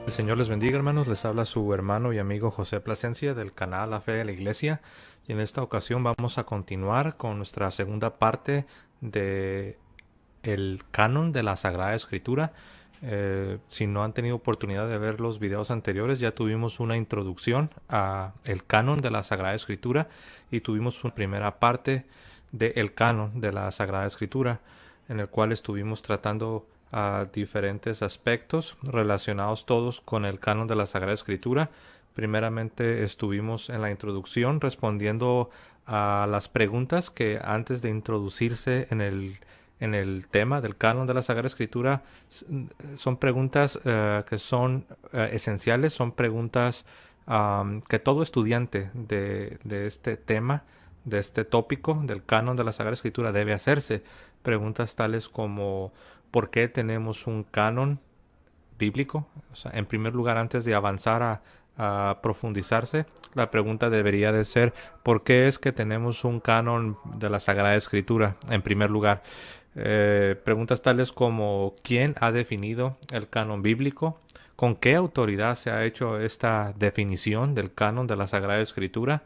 El Señor les bendiga, hermanos. Les habla su hermano y amigo José Plasencia del canal La Fe de la Iglesia. Y en esta ocasión vamos a continuar con nuestra segunda parte de el canon de la Sagrada Escritura. Si no han tenido oportunidad de ver los videos anteriores, ya tuvimos una introducción a el canon de la Sagrada Escritura y tuvimos una primera parte del canon de la Sagrada Escritura, en el cual estuvimos tratando a diferentes aspectos relacionados todos con el canon de la Sagrada Escritura. Primeramente estuvimos en la introducción respondiendo a las preguntas que antes de introducirse en el tema del canon de la Sagrada Escritura son preguntas que son esenciales, son preguntas que todo estudiante de este tema, de este tópico del canon de la Sagrada Escritura debe hacerse. Preguntas tales como ¿por qué tenemos un canon bíblico? O sea, en primer lugar, antes de avanzar a profundizarse, la pregunta debería de ser ¿por qué es que tenemos un canon de la Sagrada Escritura? En primer lugar, preguntas tales como ¿quién ha definido el canon bíblico? ¿Con qué autoridad se ha hecho esta definición del canon de la Sagrada Escritura?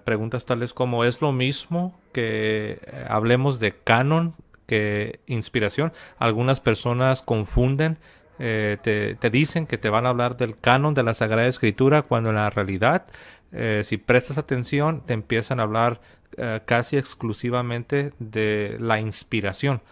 Preguntas tales como ¿es lo mismo que hablemos de canon que inspiración? Algunas personas confunden, te dicen que te van a hablar del canon de la Sagrada Escritura cuando en la realidad, si prestas atención, te empiezan a hablar casi exclusivamente de la inspiración,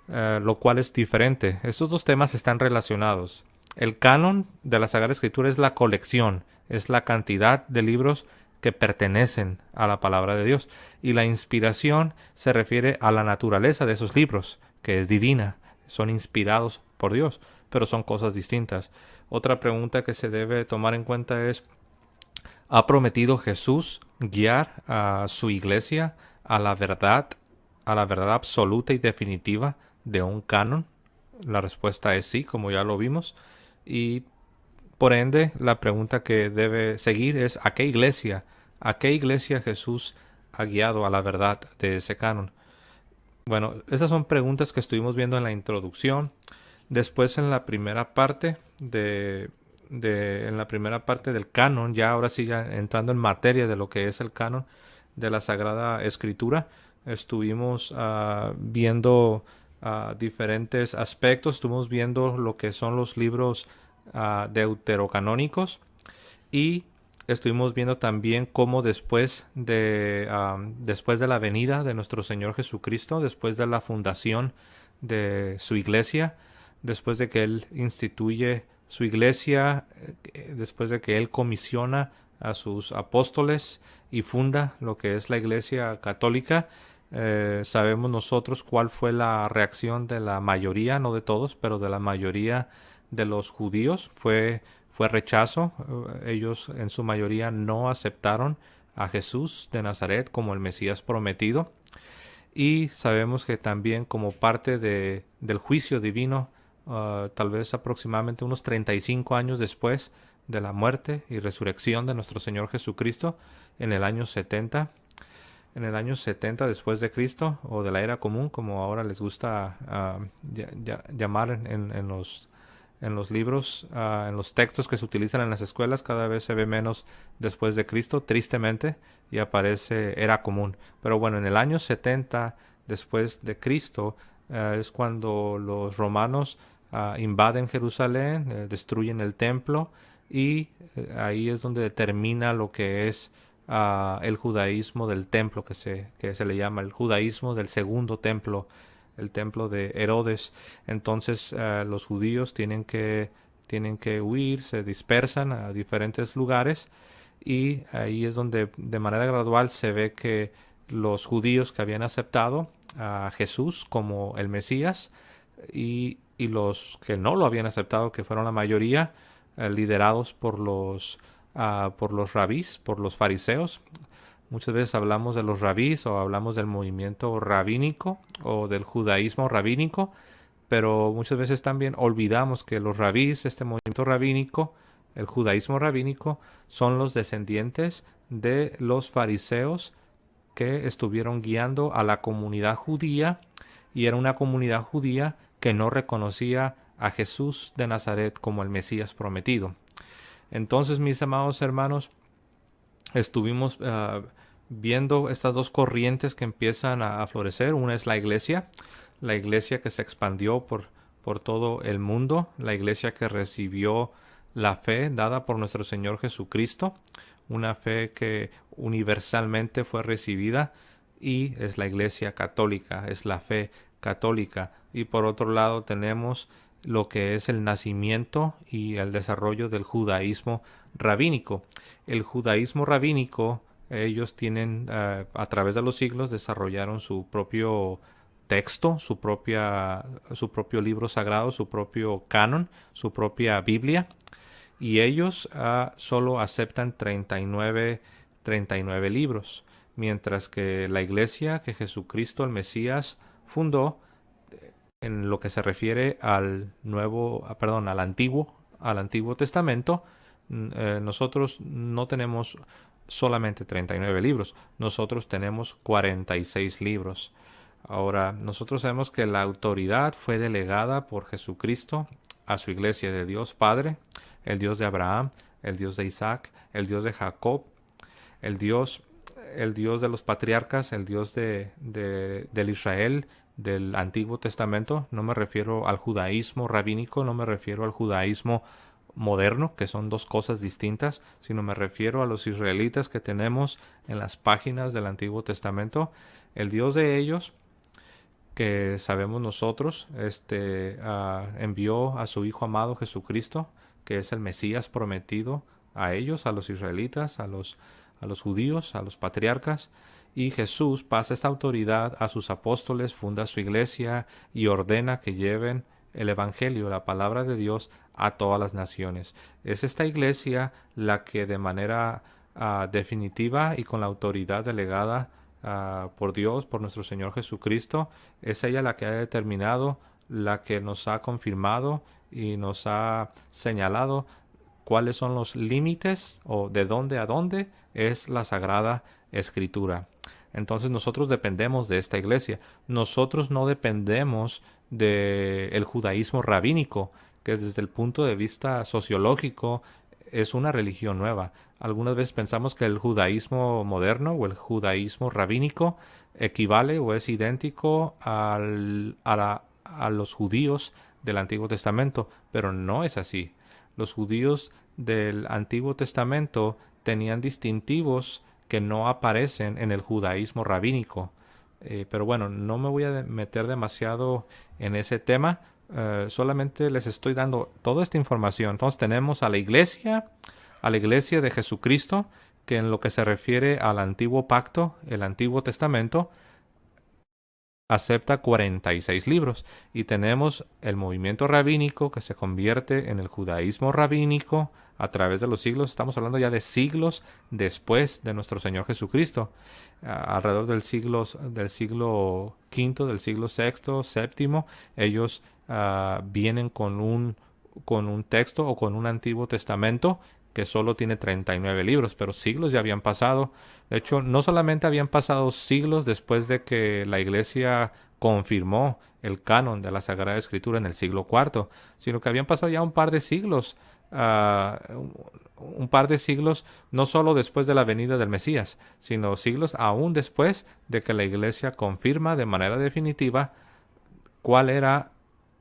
lo cual es diferente. Estos dos temas están relacionados. El canon de la Sagrada Escritura es la colección, es la cantidad de libros que pertenecen a la palabra de Dios, y la inspiración se refiere a la naturaleza de esos libros, que es divina, son inspirados por Dios, pero son cosas distintas. Otra pregunta que se debe tomar en cuenta es ¿ha prometido Jesús guiar a su iglesia a la verdad absoluta y definitiva de un canon? La respuesta es sí, como ya lo vimos, y por ende, la pregunta que debe seguir es ¿a qué iglesia? ¿A qué iglesia Jesús ha guiado a la verdad de ese canon? Bueno, esas son preguntas que estuvimos viendo en la introducción. Después en la primera parte en la primera parte del canon, ya ahora sí ya entrando en materia de lo que es el canon de la Sagrada Escritura, estuvimos viendo diferentes aspectos. Estuvimos viendo lo que son los libros deuterocanónicos, y estuvimos viendo también cómo después de la venida de nuestro Señor Jesucristo, después de la fundación de su iglesia, después de que Él instituye su iglesia, después de que Él comisiona a sus apóstoles y funda lo que es la iglesia católica, sabemos nosotros cuál fue la reacción de la mayoría, no de todos, pero de la mayoría de los judíos. Fue rechazo. Ellos en su mayoría no aceptaron a Jesús de Nazaret como el Mesías prometido. Y sabemos que también como parte del juicio divino, tal vez aproximadamente unos 35 años después de la muerte y resurrección de nuestro Señor Jesucristo, en el año 70, después de Cristo, o de la era común, como ahora les gusta llamar en los libros, en los textos que se utilizan en las escuelas, cada vez se ve menos después de Cristo, tristemente, y aparece era común. Pero bueno, en el año 70 después de Cristo es cuando los romanos invaden Jerusalén, destruyen el templo, y ahí es donde termina lo que es el judaísmo del templo, que se le llama el judaísmo del segundo templo, el templo de Herodes. Entonces los judíos tienen que huir, se dispersan a diferentes lugares, y ahí es donde de manera gradual se ve que los judíos que habían aceptado a Jesús como el Mesías, y los que no lo habían aceptado, que fueron la mayoría, liderados por los rabís, por los fariseos. Muchas veces hablamos de los rabís o hablamos del movimiento rabínico o del judaísmo rabínico, pero muchas veces también olvidamos que los rabís, este movimiento rabínico, el judaísmo rabínico, son los descendientes de los fariseos que estuvieron guiando a la comunidad judía, y era una comunidad judía que no reconocía a Jesús de Nazaret como el Mesías prometido. Entonces, mis amados hermanos, estuvimos viendo estas dos corrientes que empiezan a florecer. Una es la iglesia que se expandió por todo el mundo, la iglesia que recibió la fe dada por nuestro Señor Jesucristo, una fe que universalmente fue recibida, y es la iglesia católica, es la fe católica. Y por otro lado tenemos lo que es el nacimiento y el desarrollo del judaísmo rabínico. El judaísmo rabínico, ellos tienen, a través de los siglos, desarrollaron su propio texto, su propio libro sagrado, su propio canon, su propia Biblia, y ellos solo aceptan 39 libros, mientras que la iglesia que Jesucristo, el Mesías, fundó, en lo que se refiere al Antiguo Testamento, nosotros no tenemos solamente 39 libros, nosotros tenemos 46 libros. Ahora, nosotros sabemos que la autoridad fue delegada por Jesucristo a su iglesia de Dios Padre, el Dios de Abraham, el Dios de Isaac, el Dios de Jacob, el Dios de los patriarcas, el Dios del Israel del Antiguo Testamento. No me refiero al judaísmo rabínico, no me refiero al judaísmo moderno, que son dos cosas distintas, sino me refiero a los israelitas que tenemos en las páginas del Antiguo Testamento. El Dios de ellos, que sabemos nosotros, envió a su Hijo amado Jesucristo, que es el Mesías prometido a ellos, a los israelitas, a los judíos, a los patriarcas. Y Jesús pasa esta autoridad a sus apóstoles, funda su iglesia y ordena que lleven el Evangelio, la palabra de Dios, a todas las naciones. Es esta iglesia la que de manera definitiva y con la autoridad delegada por Dios, por nuestro Señor Jesucristo, es ella la que ha determinado, la que nos ha confirmado y nos ha señalado cuáles son los límites o de dónde a dónde es la Sagrada Escritura. Entonces nosotros dependemos de esta iglesia. Nosotros no dependemos del judaísmo rabínico, que desde el punto de vista sociológico es una religión nueva. Algunas veces pensamos que el judaísmo moderno o el judaísmo rabínico equivale o es idéntico a los judíos del Antiguo Testamento, pero no es así. Los judíos del Antiguo Testamento tenían distintivos que no aparecen en el judaísmo rabínico. Pero bueno, no me voy a meter demasiado en ese tema. Solamente les estoy dando toda esta información. Entonces tenemos a la iglesia de Jesucristo, que en lo que se refiere al antiguo pacto, el Antiguo Testamento, acepta 46 libros. Y tenemos el movimiento rabínico que se convierte en el judaísmo rabínico a través de los siglos. Estamos hablando ya de siglos después de nuestro Señor Jesucristo. Alrededor del siglo V, del siglo VI, VII, ellos vienen con un texto o con un Antiguo Testamento que solo tiene 39 libros, pero siglos ya habían pasado. De hecho, no solamente habían pasado siglos después de que la iglesia confirmó el canon de la Sagrada Escritura en el siglo IV, sino que habían pasado ya un par de siglos, no solo después de la venida del Mesías, sino siglos aún después de que la iglesia confirma de manera definitiva cuál era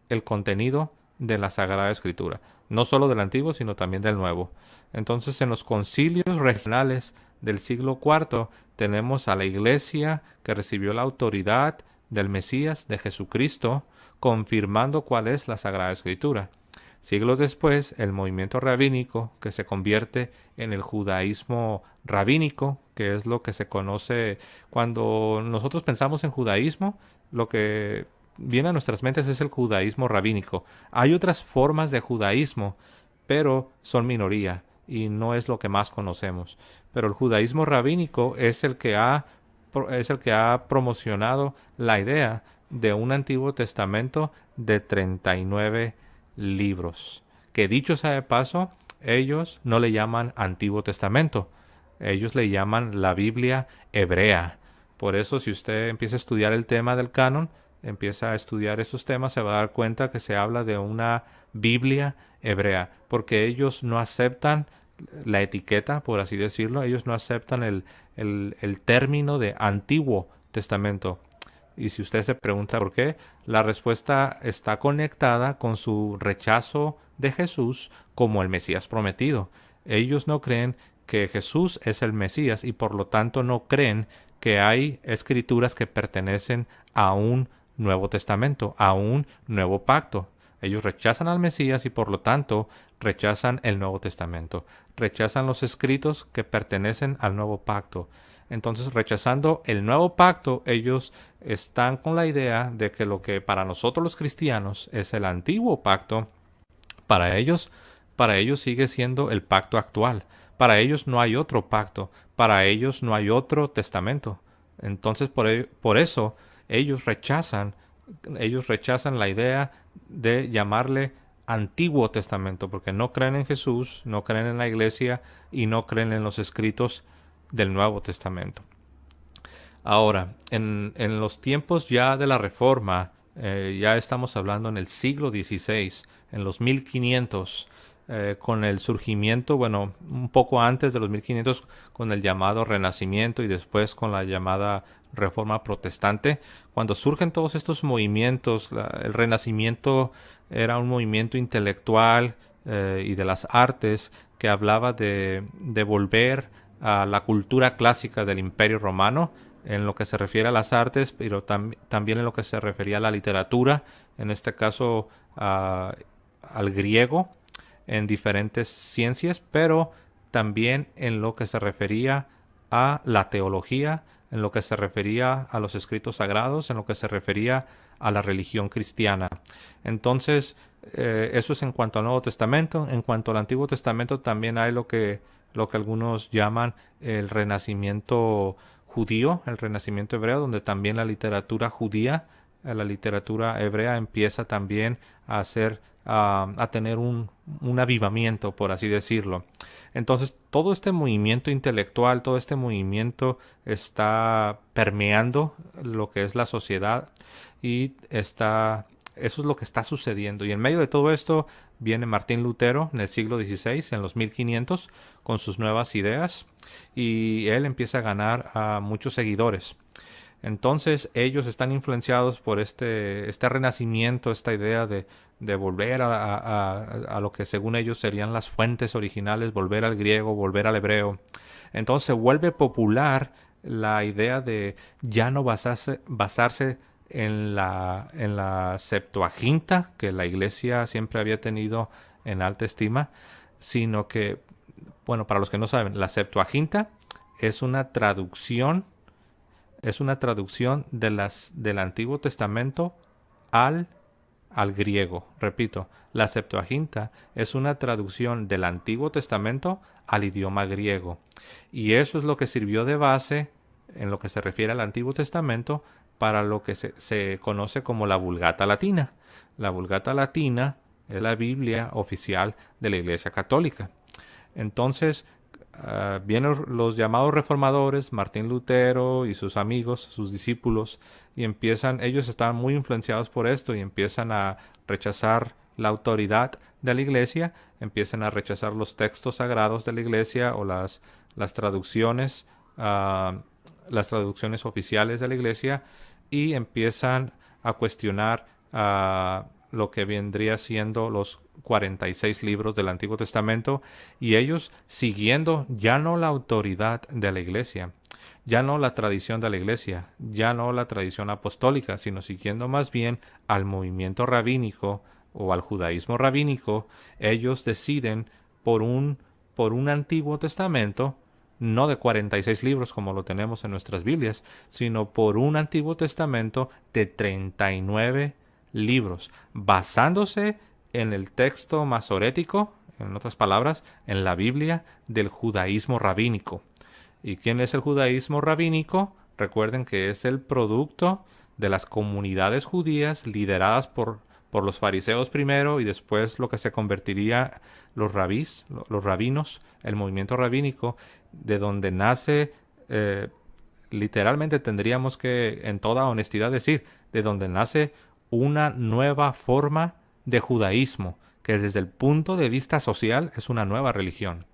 el contenido de la Sagrada Escritura, no solo del Antiguo, sino también del Nuevo. Entonces, en los concilios regionales del siglo IV tenemos a la iglesia que recibió la autoridad del Mesías, de Jesucristo, confirmando cuál es la Sagrada Escritura. Siglos después, el movimiento rabínico, que se convierte en el judaísmo rabínico, que es lo que se conoce cuando nosotros pensamos en judaísmo, lo que viene a nuestras mentes es el judaísmo rabínico. Hay otras formas de judaísmo, pero son minoría y no es lo que más conocemos. Pero el judaísmo rabínico es el que ha promocionado la idea de un Antiguo Testamento de 39 libros, que dicho sea de paso, ellos no le llaman Antiguo Testamento, ellos le llaman la Biblia hebrea. Por eso, si usted empieza a estudiar el tema del canon, empieza a estudiar estos temas, se va a dar cuenta que se habla de una Biblia hebrea, porque ellos no aceptan la etiqueta, por así decirlo, ellos no aceptan el término de Antiguo Testamento. Y si usted se pregunta por qué, la respuesta está conectada con su rechazo de Jesús como el Mesías prometido. Ellos no creen que Jesús es el Mesías y por lo tanto no creen que hay escrituras que pertenecen a un Nuevo Testamento, a un nuevo pacto. Ellos rechazan al Mesías y por lo tanto rechazan el Nuevo Testamento. Rechazan los escritos que pertenecen al nuevo pacto. Entonces, rechazando el nuevo pacto, ellos están con la idea de que lo que para nosotros los cristianos es el antiguo pacto, para ellos, para ellos sigue siendo el pacto actual. Para ellos no hay otro pacto, para ellos no hay otro testamento. Entonces, por eso ellos rechazan la idea de llamarle Antiguo Testamento, porque no creen en Jesús, no creen en la iglesia y no creen en los escritos del Nuevo Testamento. Ahora, en los tiempos ya de la Reforma, ya estamos hablando en el siglo XVI, en los 1500, con el surgimiento, bueno, un poco antes de los 1500, con el llamado Renacimiento y después con la llamada Reforma Protestante. Cuando surgen todos estos movimientos, el Renacimiento era un movimiento intelectual y de las artes que hablaba de volver a la cultura clásica del Imperio Romano en lo que se refiere a las artes, pero también en lo que se refería a la literatura, en este caso al griego, en diferentes ciencias, pero también en lo que se refería a la teología, en lo que se refería a los escritos sagrados, en lo que se refería a la religión cristiana. Entonces, eso es en cuanto al Nuevo Testamento. En cuanto al Antiguo Testamento, también hay lo que algunos llaman el Renacimiento judío, el Renacimiento hebreo, donde también la literatura judía, la literatura hebrea empieza también a tener un avivamiento, por así decirlo. Entonces, todo este movimiento intelectual, todo este movimiento está permeando lo que es la sociedad y eso es lo que está sucediendo. Y en medio de todo esto viene Martín Lutero en el siglo XVI, en los 1500, con sus nuevas ideas, y él empieza a ganar a muchos seguidores. Entonces ellos están influenciados por este renacimiento, esta idea de volver a lo que según ellos serían las fuentes originales, volver al griego, volver al hebreo. Entonces se vuelve popular la idea de ya no basarse en la Septuaginta, que la iglesia siempre había tenido en alta estima, sino que, bueno, para los que no saben, la Septuaginta es una traducción del Antiguo Testamento al griego. Repito, la Septuaginta es una traducción del Antiguo Testamento al idioma griego. Y eso es lo que sirvió de base en lo que se refiere al Antiguo Testamento para lo que se conoce como la Vulgata Latina. La Vulgata Latina es la Biblia oficial de la Iglesia Católica. Entonces, vienen los llamados reformadores, Martín Lutero y sus amigos, sus discípulos, y ellos estaban muy influenciados por esto y empiezan a rechazar la autoridad de la iglesia, empiezan a rechazar los textos sagrados de la iglesia o las traducciones oficiales de la iglesia, y empiezan a cuestionar lo que vendría siendo los 46 libros del Antiguo Testamento, y ellos siguiendo ya no la autoridad de la iglesia, ya no la tradición de la iglesia, ya no la tradición apostólica, sino siguiendo más bien al movimiento rabínico o al judaísmo rabínico. Ellos deciden por un Antiguo Testamento, no de 46 libros como lo tenemos en nuestras Biblias, sino por un Antiguo Testamento de 39 libros, basándose en el texto masorético, en otras palabras, en la Biblia del judaísmo rabínico. ¿Y quién es el judaísmo rabínico? Recuerden que es el producto de las comunidades judías lideradas por los fariseos primero y después lo que se convertiría los rabinos, el movimiento rabínico, de donde nace literalmente tendríamos que, en toda honestidad, decir de donde nace una nueva forma de judaísmo, que desde el punto de vista social es una nueva religión.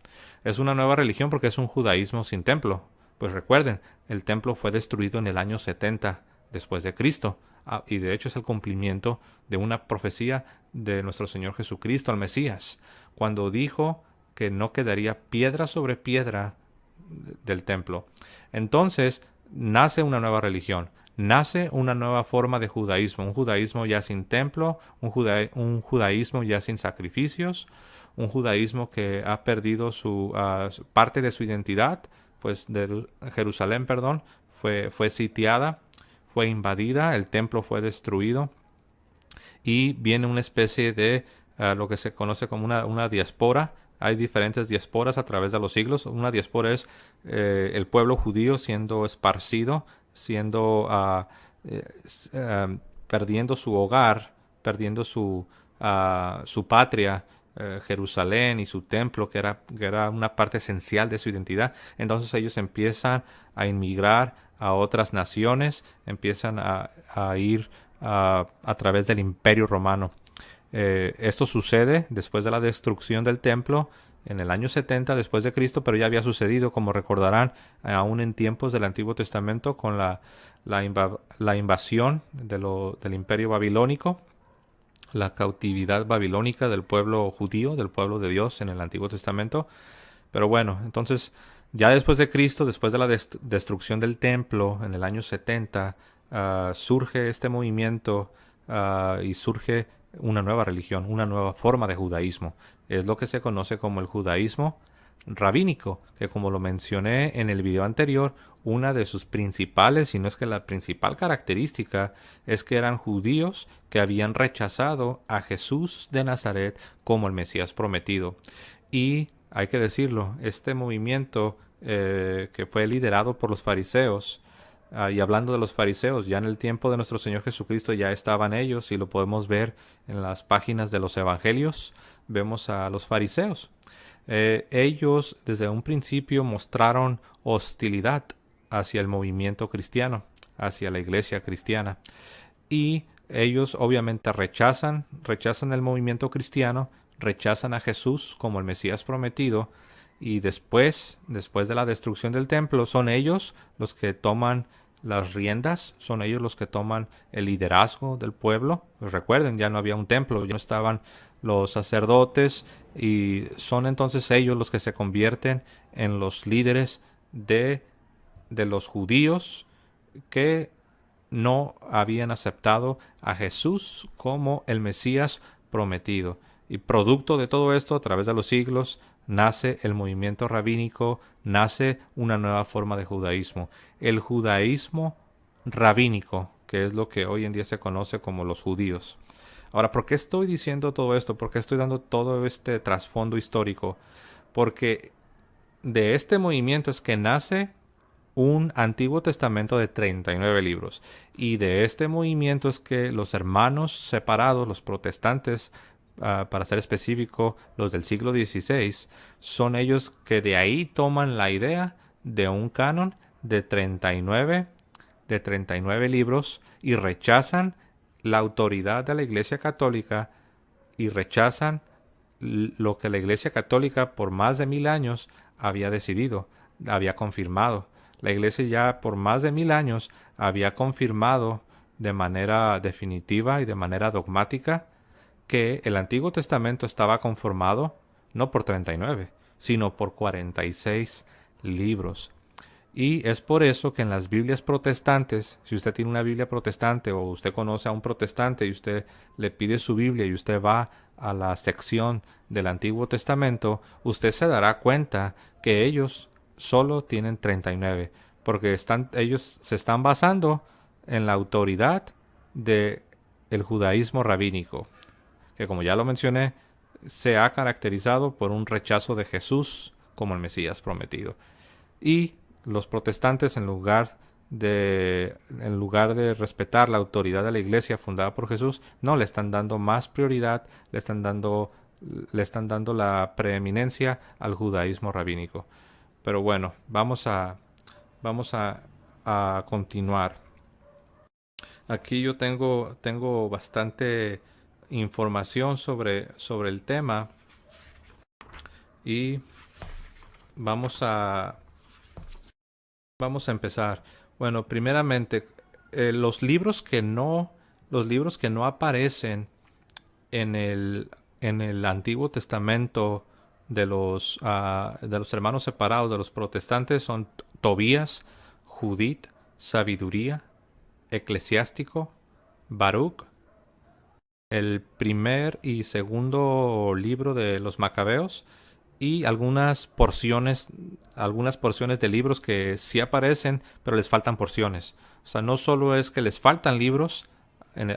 Es una nueva religión porque es un judaísmo sin templo. Pues recuerden, el templo fue destruido en el año 70 después de Cristo. Y de hecho es el cumplimiento de una profecía de nuestro Señor Jesucristo, el Mesías, cuando dijo que no quedaría piedra sobre piedra del templo. Entonces nace una nueva religión, nace una nueva forma de judaísmo, un judaísmo ya sin templo, un judaísmo ya sin sacrificios, un judaísmo que ha perdido su parte de su identidad, pues de Jerusalén, perdón, fue sitiada, fue invadida, el templo fue destruido y viene una especie de lo que se conoce como una diáspora. Hay diferentes diásporas a través de los siglos. Una diáspora es el pueblo judío siendo esparcido, siendo perdiendo su hogar, perdiendo su patria, Jerusalén y su templo, que era una parte esencial de su identidad. Entonces ellos empiezan a inmigrar a otras naciones, empiezan a ir a través del Imperio Romano. Esto sucede después de la destrucción del templo en el año 70 después de Cristo, pero ya había sucedido, como recordarán, aún en tiempos del Antiguo Testamento con la invasión del Imperio Babilónico, la cautividad babilónica del pueblo judío, del pueblo de Dios en el Antiguo Testamento. Pero bueno, entonces ya después de Cristo, después de la destrucción del templo en el año 70, surge este movimiento y surge una nueva religión, una nueva forma de judaísmo. Es lo que se conoce como el judaísmo rabínico, que como lo mencioné en el video anterior, una de sus principales, si no es que la principal característica, es que eran judíos que habían rechazado a Jesús de Nazaret como el Mesías prometido. Y hay que decirlo, este movimiento que fue liderado por los fariseos, y hablando de los fariseos, ya en el tiempo de nuestro Señor Jesucristo ya estaban ellos y lo podemos ver en las páginas de los evangelios. Vemos a los fariseos. Ellos desde un principio mostraron hostilidad hacia el movimiento cristiano, hacia la iglesia cristiana. Y ellos obviamente rechazan el movimiento cristiano, rechazan a Jesús como el Mesías prometido. Y después de la destrucción del templo, son ellos los que toman las riendas, son ellos los que toman el liderazgo del pueblo. Pues recuerden, ya no había un templo, ya no estaban los sacerdotes y son entonces ellos los que se convierten en los líderes de los judíos que no habían aceptado a Jesús como el Mesías prometido. Y producto de todo esto, a través de los siglos, nace el movimiento rabínico, nace una nueva forma de judaísmo. El judaísmo rabínico, que es lo que hoy en día se conoce como los judíos. Ahora, ¿por qué estoy diciendo todo esto? ¿Por qué estoy dando todo este trasfondo histórico? Porque de este movimiento es que nace un Antiguo Testamento de 39 libros. Y de este movimiento es que los hermanos separados, los protestantes, para ser específico, los del siglo XVI, son ellos que de ahí toman la idea de un canon de 39 libros y rechazan la autoridad de la Iglesia Católica y rechazan lo que la Iglesia Católica por más de 1000 años había decidido, había confirmado. La Iglesia ya por más de 1000 años había confirmado de manera definitiva y de manera dogmática que el Antiguo Testamento estaba conformado no por 39, sino por 46 libros. Y es por eso que en las Biblias protestantes, si usted tiene una Biblia protestante o usted conoce a un protestante y usted le pide su Biblia y usted va a la sección del Antiguo Testamento, usted se dará cuenta que ellos solo tienen 39, porque ellos se están basando en la autoridad del judaísmo rabínico, que como ya lo mencioné, se ha caracterizado por un rechazo de Jesús como el Mesías prometido. Y los protestantes, en lugar de respetar la autoridad de la iglesia fundada por Jesús, no le están dando más prioridad, le están dando la preeminencia al judaísmo rabínico. Pero bueno, vamos a a continuar. Aquí yo tengo bastante información sobre el tema y vamos a, vamos a empezar. Bueno, primeramente, los libros que no aparecen en el Antiguo Testamento de los hermanos separados, de los protestantes, son Tobías, Judith, Sabiduría, Eclesiástico, Baruch, el primer y segundo libro de los Macabeos y algunas porciones de libros que sí aparecen, pero les faltan porciones. O sea, no solo es que les faltan libros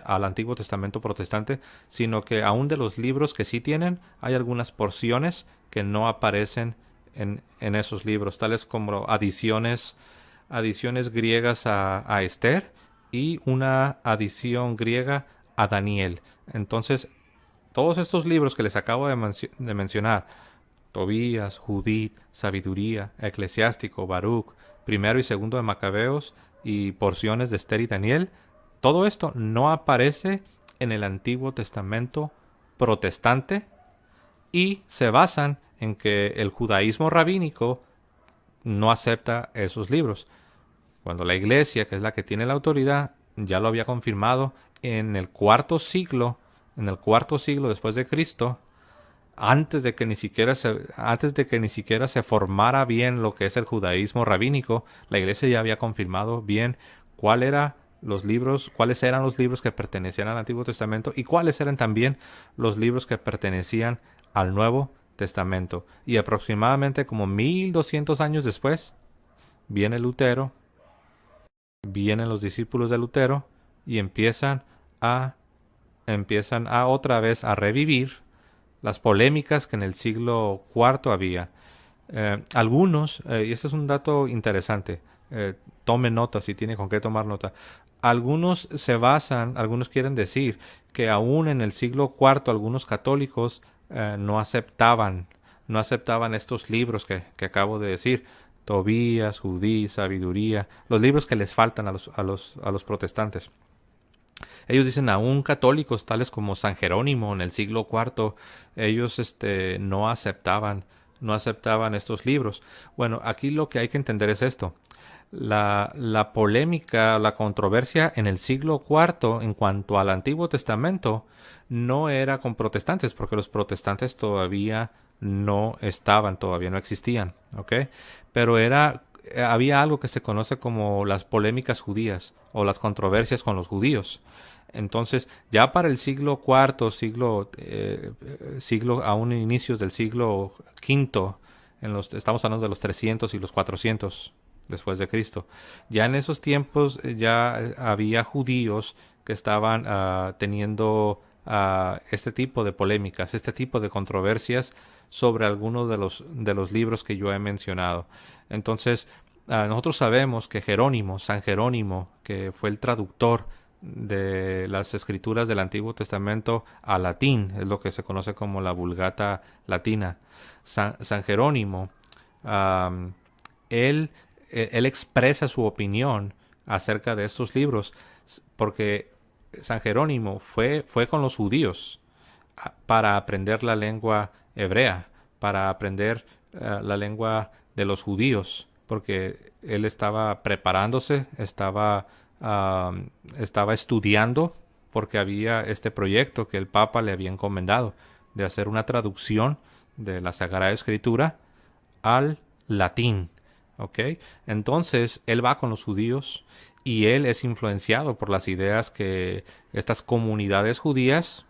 al Antiguo Testamento protestante, sino que aún de los libros que sí tienen, hay algunas porciones que no aparecen en esos libros, tales como adiciones griegas a Esther y una adición griega a Daniel. Entonces, todos estos libros que les acabo de mencionar, Tobías, Judith, Sabiduría, Eclesiástico, Baruch, primero y segundo de Macabeos y porciones de Esther y Daniel, todo esto no aparece en el Antiguo Testamento protestante y se basan en que el judaísmo rabínico no acepta esos libros. Cuando la iglesia, que es la que tiene la autoridad, ya lo había confirmado en el cuarto siglo después de Cristo, antes de que ni siquiera se formara bien lo que es el judaísmo rabínico, la iglesia ya había confirmado bien cuáles eran los libros que pertenecían al Antiguo Testamento y cuáles eran también los libros que pertenecían al Nuevo Testamento. Y aproximadamente como 1200 años después, viene Lutero, vienen los discípulos de Lutero y empiezan a otra vez a revivir las polémicas que en el siglo IV había. Y este es un dato interesante, tome nota si tiene con qué tomar nota. Algunos quieren decir que aún en el siglo IV algunos católicos no aceptaban estos libros que acabo de decir, Tobías, Judí, Sabiduría, los libros que les faltan a los protestantes. Ellos dicen aún católicos tales como San Jerónimo en el siglo IV, ellos no aceptaban estos libros. Bueno, aquí lo que hay que entender es esto. La polémica, la controversia en el siglo IV en cuanto al Antiguo Testamento no era con protestantes, porque los protestantes todavía no existían, ¿ok? Pero había algo que se conoce como las polémicas judías o las controversias con los judíos. Entonces, ya para el siglo IV, aún inicios del siglo V, estamos hablando de los 300 y los 400 después de Cristo. Ya en esos tiempos ya había judíos que estaban teniendo este tipo de polémicas, este tipo de controversias sobre algunos de los libros que yo he mencionado. Entonces, nosotros sabemos que San Jerónimo, que fue el traductor de las escrituras del Antiguo Testamento a latín, es lo que se conoce como la Vulgata Latina. San Jerónimo, él expresa su opinión acerca de estos libros porque San Jerónimo fue con los judíos para aprender la lengua hebrea, para aprender la lengua de los judíos, porque él estaba preparándose, estaba estudiando, porque había este proyecto que el Papa le había encomendado de hacer una traducción de la Sagrada Escritura al latín. ¿Ok? Entonces él va con los judíos y él es influenciado por las ideas que estas comunidades judías,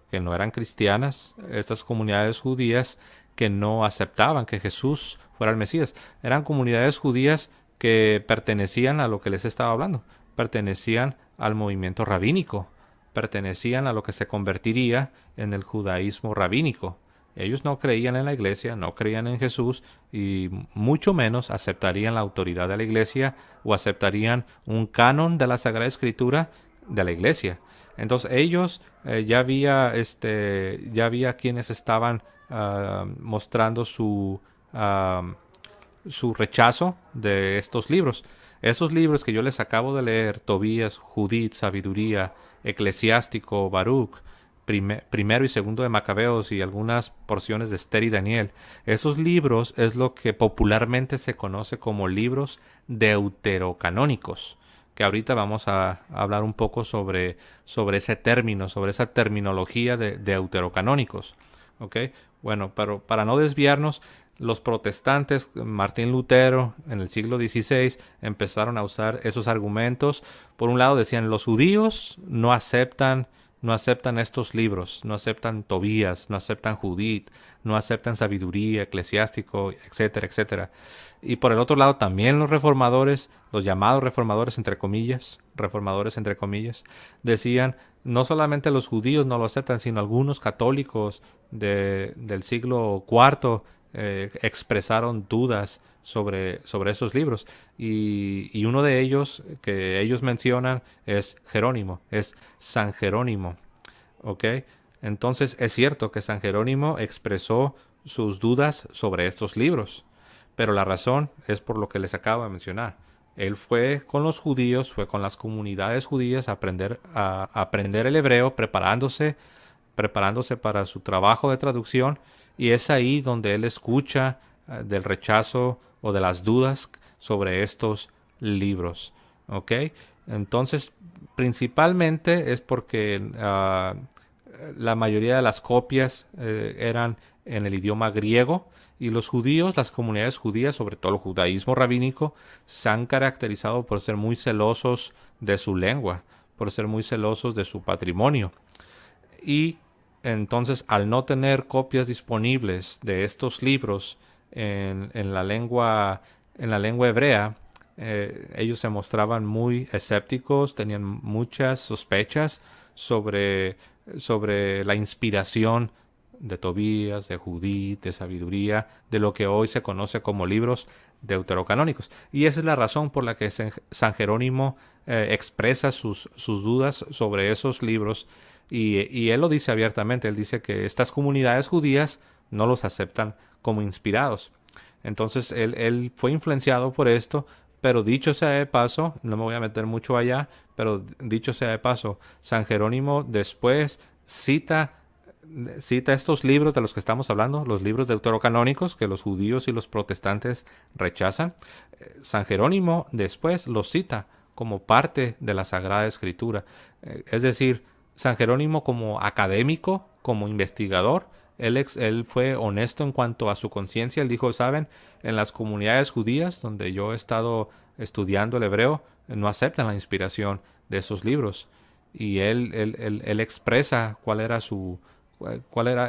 que no eran cristianas, estas comunidades judías que no aceptaban que Jesús fuera el Mesías, eran comunidades judías que pertenecían a lo que les estaba hablando, pertenecían al movimiento rabínico, pertenecían a lo que se convertiría en el judaísmo rabínico. Ellos no creían en la iglesia, no creían en Jesús y mucho menos aceptarían la autoridad de la iglesia o aceptarían un canon de la Sagrada Escritura de la iglesia. Entonces ellos ya había quienes estaban mostrando su rechazo de estos libros. Esos libros que yo les acabo de leer, Tobías, Judith, Sabiduría, Eclesiástico, Baruch, primero y segundo de Macabeos y algunas porciones de Esther y Daniel, esos libros es lo que popularmente se conoce como libros deuterocanónicos, que ahorita vamos a hablar un poco sobre ese término, sobre esa terminología de deuterocanónicos. ¿Ok? Bueno, pero para no desviarnos, los protestantes, Martín Lutero, en el siglo XVI, empezaron a usar esos argumentos. Por un lado decían, los judíos no aceptan estos libros, no aceptan Tobías, no aceptan Judith, no aceptan sabiduría, eclesiástico, etcétera, etcétera. Y por el otro lado también los reformadores, los llamados reformadores entre comillas, decían, no solamente los judíos no lo aceptan, sino algunos católicos del siglo IV expresaron dudas sobre esos libros. Y uno de ellos que ellos mencionan es Jerónimo, es San Jerónimo. ¿Ok? Entonces es cierto que San Jerónimo expresó sus dudas sobre estos libros, pero la razón es por lo que les acabo de mencionar. Él fue con los judíos, fue con las comunidades judías a aprender el hebreo, preparándose para su trabajo de traducción, y es ahí donde él escucha del rechazo o de las dudas sobre estos libros. ¿Ok? Entonces, principalmente es porque la mayoría de las copias eran en el idioma griego, y los judíos, las comunidades judías, sobre todo el judaísmo rabínico, se han caracterizado por ser muy celosos de su lengua, por ser muy celosos de su patrimonio. Y entonces, al no tener copias disponibles de estos libros en la lengua hebrea, ellos se mostraban muy escépticos, tenían muchas sospechas sobre la inspiración de Tobías, de Judith, de Sabiduría, de lo que hoy se conoce como libros deuterocanónicos. Y esa es la razón por la que San Jerónimo expresa sus dudas sobre esos libros, y él lo dice abiertamente. Él dice que estas comunidades judías no los aceptan como inspirados. Entonces él fue influenciado por esto, pero dicho sea de paso, no me voy a meter mucho allá, pero dicho sea de paso, San Jerónimo después cita estos libros de los que estamos hablando, los libros deuterocanónicos que los judíos y los protestantes rechazan. San Jerónimo después los cita como parte de la Sagrada Escritura. Es decir, San Jerónimo como académico, como investigador, él fue honesto en cuanto a su conciencia. Él dijo, saben, en las comunidades judías donde yo he estado estudiando el hebreo, no aceptan la inspiración de esos libros. Y él expresa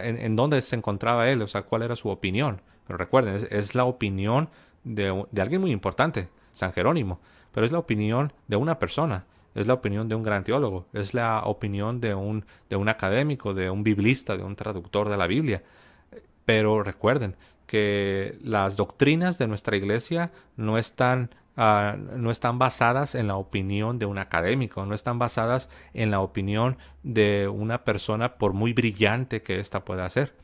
en dónde se encontraba él, o sea, cuál era su opinión. Pero recuerden, es la opinión de alguien muy importante, San Jerónimo, pero es la opinión de una persona, es la opinión de un gran teólogo, es la opinión de un académico, de un biblista, de un traductor de la Biblia. Pero recuerden que las doctrinas de nuestra iglesia no están basadas en la opinión de un académico, no están basadas en la opinión de una persona, por muy brillante que ésta pueda ser.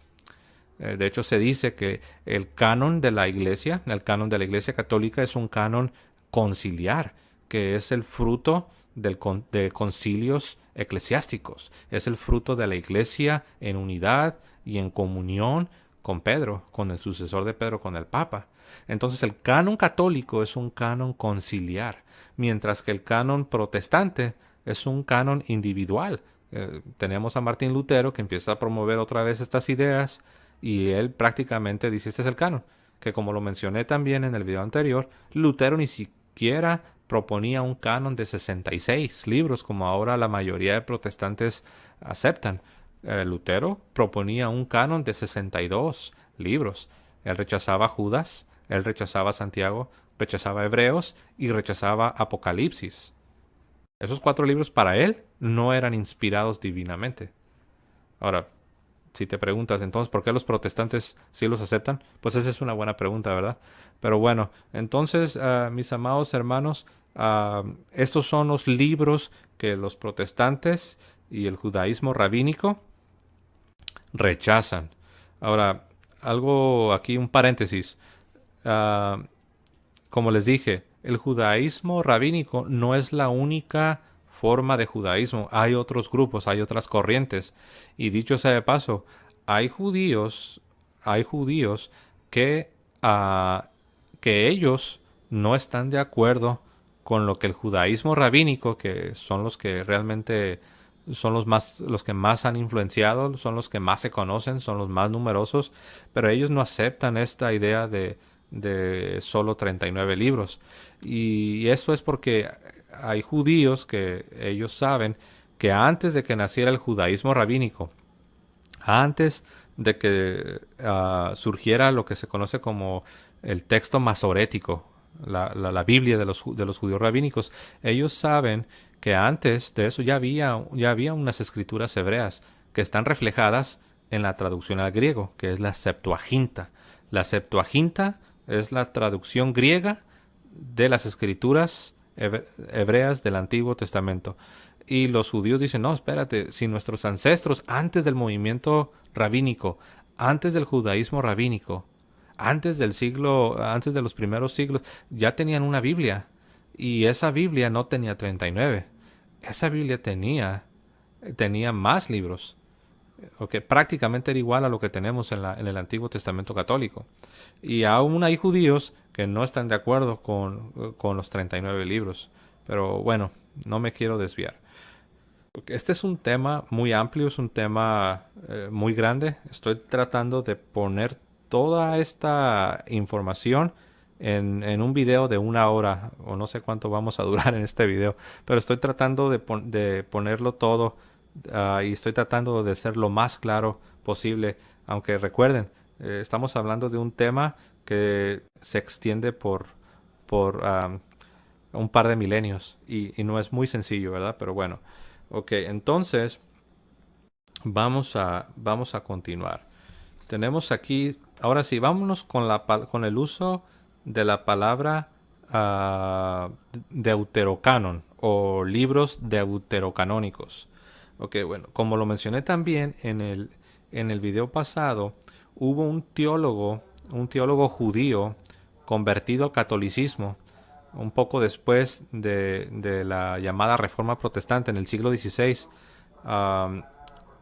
De hecho, se dice que el canon de la iglesia, el canon de la iglesia católica, es un canon conciliar, que es el fruto de concilios eclesiásticos. Es el fruto de la iglesia en unidad y en comunión con Pedro, con el sucesor de Pedro, con el Papa. Entonces el canon católico es un canon conciliar, mientras que el canon protestante es un canon individual. Tenemos a Martín Lutero, que empieza a promover otra vez estas ideas, y él prácticamente dice, este es el canon, que como lo mencioné también en el video anterior, Lutero ni siquiera proponía un canon de 66 libros, como ahora la mayoría de protestantes aceptan. Lutero proponía un canon de 62 libros. Él rechazaba a Judas, él rechazaba a Santiago, rechazaba a Hebreos y rechazaba Apocalipsis. Esos 4 libros para él no eran inspirados divinamente. Ahora, si te preguntas entonces por qué los protestantes sí los aceptan, pues esa es una buena pregunta, ¿verdad? Pero bueno, entonces, mis amados hermanos, estos son los libros que los protestantes y el judaísmo rabínico rechazan. Ahora, algo aquí, un paréntesis. Como les dije, el judaísmo rabínico no es la única forma de judaísmo. Hay otros grupos, hay otras corrientes. Y dicho sea de paso, hay judíos, hay judíos que, que ellos no están de acuerdo con lo que el judaísmo rabínico, que son los que realmente son los que más han influenciado, son los que más se conocen, son los más numerosos, pero ellos no aceptan esta idea de solo 39 libros. Y eso es porque hay judíos que ellos saben que antes de que naciera el judaísmo rabínico, antes de que surgiera lo que se conoce como el texto masorético, la Biblia de los judíos rabínicos, ellos saben que antes de eso ya había unas escrituras hebreas que están reflejadas en la traducción al griego, que es la Septuaginta. La Septuaginta es la traducción griega de las escrituras hebreas del Antiguo Testamento. Y los judíos dicen, no, espérate, si nuestros ancestros, antes del movimiento rabínico, antes del judaísmo rabínico, antes de los primeros siglos, ya tenían una Biblia. Y esa Biblia no tenía 39. Esa Biblia tenía más libros. Okay, prácticamente era igual a lo que tenemos en el Antiguo Testamento católico. Y aún hay judíos que no están de acuerdo con los 39 libros. Pero bueno, no me quiero desviar. Este es un tema muy amplio, es un tema muy grande. Estoy tratando de poner toda esta información en un video de 1 hora, o no sé cuánto vamos a durar en este video, pero estoy tratando de ponerlo todo y estoy tratando de ser lo más claro posible, aunque recuerden, estamos hablando de un tema que se extiende por un par de milenios y no es muy sencillo, ¿verdad? Pero bueno, ok, entonces vamos a continuar. Tenemos aquí, ahora sí, vámonos con el uso de la palabra deuterocanon o libros deuterocanónicos. Ok, bueno, como lo mencioné también en el video pasado, hubo un teólogo judío convertido al catolicismo un poco después de la llamada Reforma Protestante en el siglo XVI.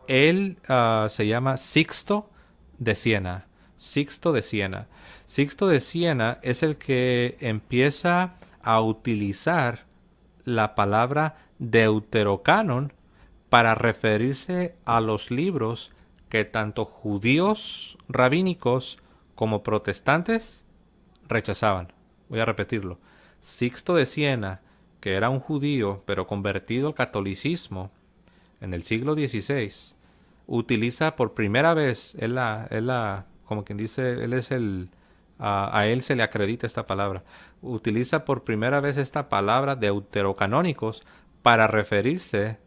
Él se llama Sixto de Siena. Sixto de Siena. Sixto de Siena es el que empieza a utilizar la palabra deuterocanon para referirse a los libros que tanto judíos rabínicos como protestantes rechazaban. Voy a repetirlo. Sixto de Siena, que era un judío pero convertido al catolicismo en el siglo XVI, utiliza por primera vez, como quien dice, él es a él se le acredita esta palabra, utiliza por primera vez esta palabra deuterocanónicos para referirse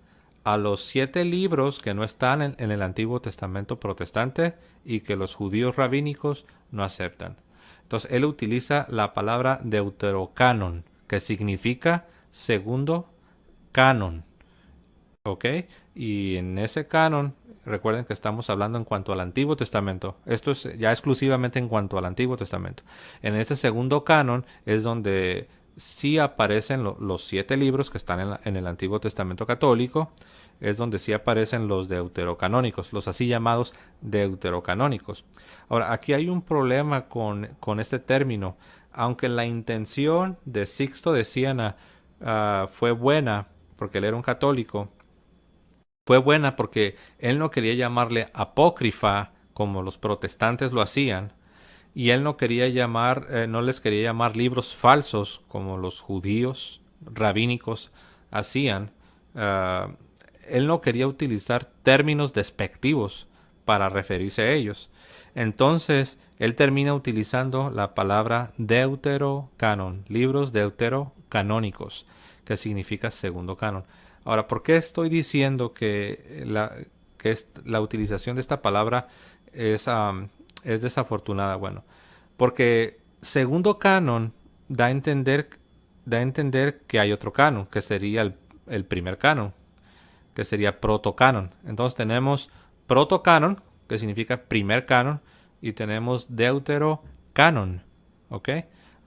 a los 7 libros que no están en el Antiguo Testamento protestante y que los judíos rabínicos no aceptan. Entonces él utiliza la palabra deuterocanon, que significa segundo canon. ¿Ok? Y en ese canon, recuerden que estamos hablando en cuanto al Antiguo Testamento. Esto es ya exclusivamente en cuanto al Antiguo Testamento. En este segundo canon es donde sí aparecen los 7 libros que están en el Antiguo Testamento católico. Es donde sí aparecen los deuterocanónicos, los así llamados deuterocanónicos. Ahora, aquí hay un problema con este término. Aunque la intención de Sixto de Siena fue buena, porque él era un católico, fue buena porque él no quería llamarle apócrifa como los protestantes lo hacían, y él no quería no les quería llamar libros falsos como los judíos rabínicos hacían. Él no quería utilizar términos despectivos para referirse a ellos. Entonces, él termina utilizando la palabra deuterocanon, libros deuterocanónicos, que significa segundo canon. Ahora, ¿por qué estoy diciendo que la utilización de esta palabra es desafortunada? Bueno, porque segundo canon da a entender que hay otro canon, que sería el primer canon, que sería protocanon. Entonces tenemos protocanon, que significa primer canon, y tenemos deuterocanon. ¿Ok?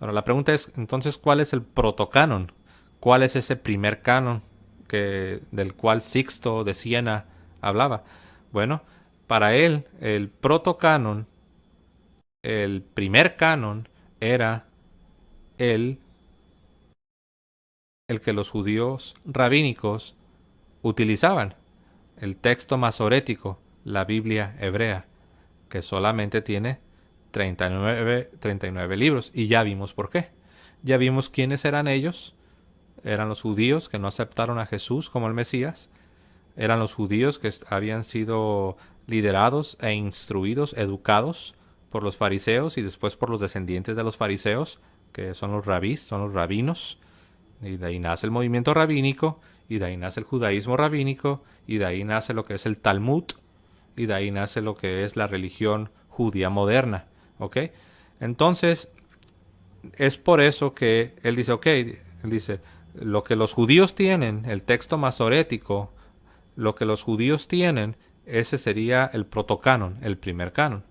Bueno, la pregunta es entonces, ¿cuál es el protocanon? ¿Cuál es ese primer canon del cual Sixto de Siena hablaba? Bueno, para él, el protocanon, el primer canon, era el, el que los judíos rabínicos utilizaban, el texto masorético, la Biblia hebrea, que solamente tiene 39 libros. Y ya vimos por qué. Ya vimos quiénes eran ellos. Eran los judíos que no aceptaron a Jesús como el Mesías. Eran los judíos que habían sido liderados e instruidos, educados por los fariseos y después por los descendientes de los fariseos, que son los rabís, son los rabinos. Y de ahí nace el movimiento rabínico, y de ahí nace el judaísmo rabínico, y de ahí nace lo que es el Talmud, y de ahí nace lo que es la religión judía moderna. ¿Ok? Entonces, es por eso que él dice, ok, él dice, lo que los judíos tienen, el texto masorético, lo que los judíos tienen, ese sería el protocanon, el primer canon.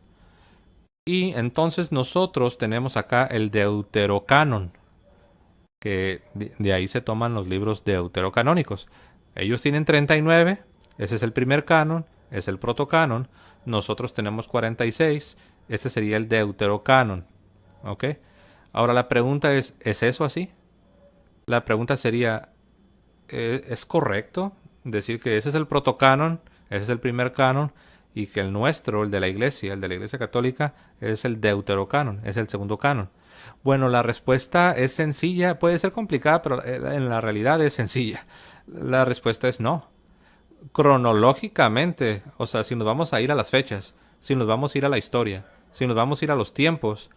Y entonces nosotros tenemos acá el deuterocanon, que de ahí se toman los libros deuterocanónicos. Ellos tienen 39, ese es el primer canon, es el protocanon. Nosotros tenemos 46, ese sería el deuterocanon. ¿Ok? Ahora la pregunta ¿es eso así? La pregunta sería, ¿es correcto decir que ese es el protocanon, ese es el primer canon, y que el nuestro, el de la Iglesia Católica, es el deuterocanon, es el segundo canon? Bueno, la respuesta es sencilla, puede ser complicada, pero en la realidad es sencilla. La respuesta es no. Cronológicamente, o sea, si nos vamos a ir a las fechas, si nos vamos a ir a la historia, si nos vamos a ir a los tiempos,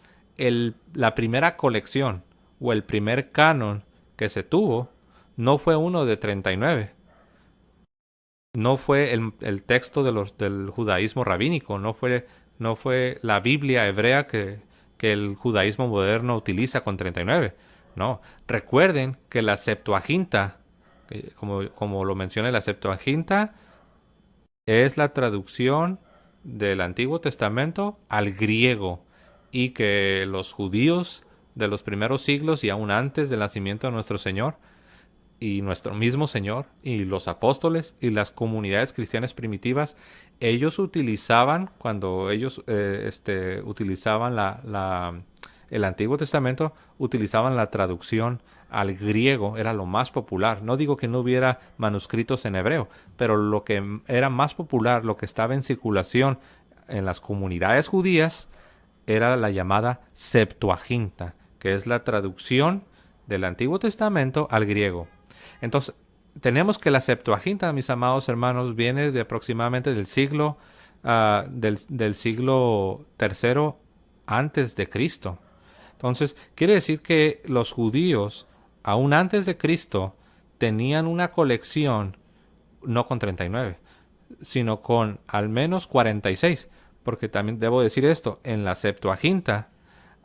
la primera colección o el primer canon que se tuvo no fue uno de 39. No fue el texto del judaísmo rabínico, no fue la Biblia hebrea que el judaísmo moderno utiliza con 39. No, recuerden que la Septuaginta, como lo menciona la Septuaginta, es la traducción del Antiguo Testamento al griego, y que los judíos de los primeros siglos y aún antes del nacimiento de nuestro Señor y nuestro mismo Señor y los apóstoles y las comunidades cristianas primitivas, ellos utilizaban, cuando ellos utilizaban el Antiguo Testamento, utilizaban la traducción al griego, era lo más popular. No digo que no hubiera manuscritos en hebreo, pero lo que era más popular, lo que estaba en circulación en las comunidades judías, era la llamada Septuaginta, que es la traducción del Antiguo Testamento al griego. Entonces, tenemos que la Septuaginta, mis amados hermanos, viene de aproximadamente del siglo del siglo tercero antes de Cristo. Entonces, quiere decir que los judíos, aún antes de Cristo, tenían una colección no con 39, sino con al menos 46. Porque también debo decir esto, en la Septuaginta,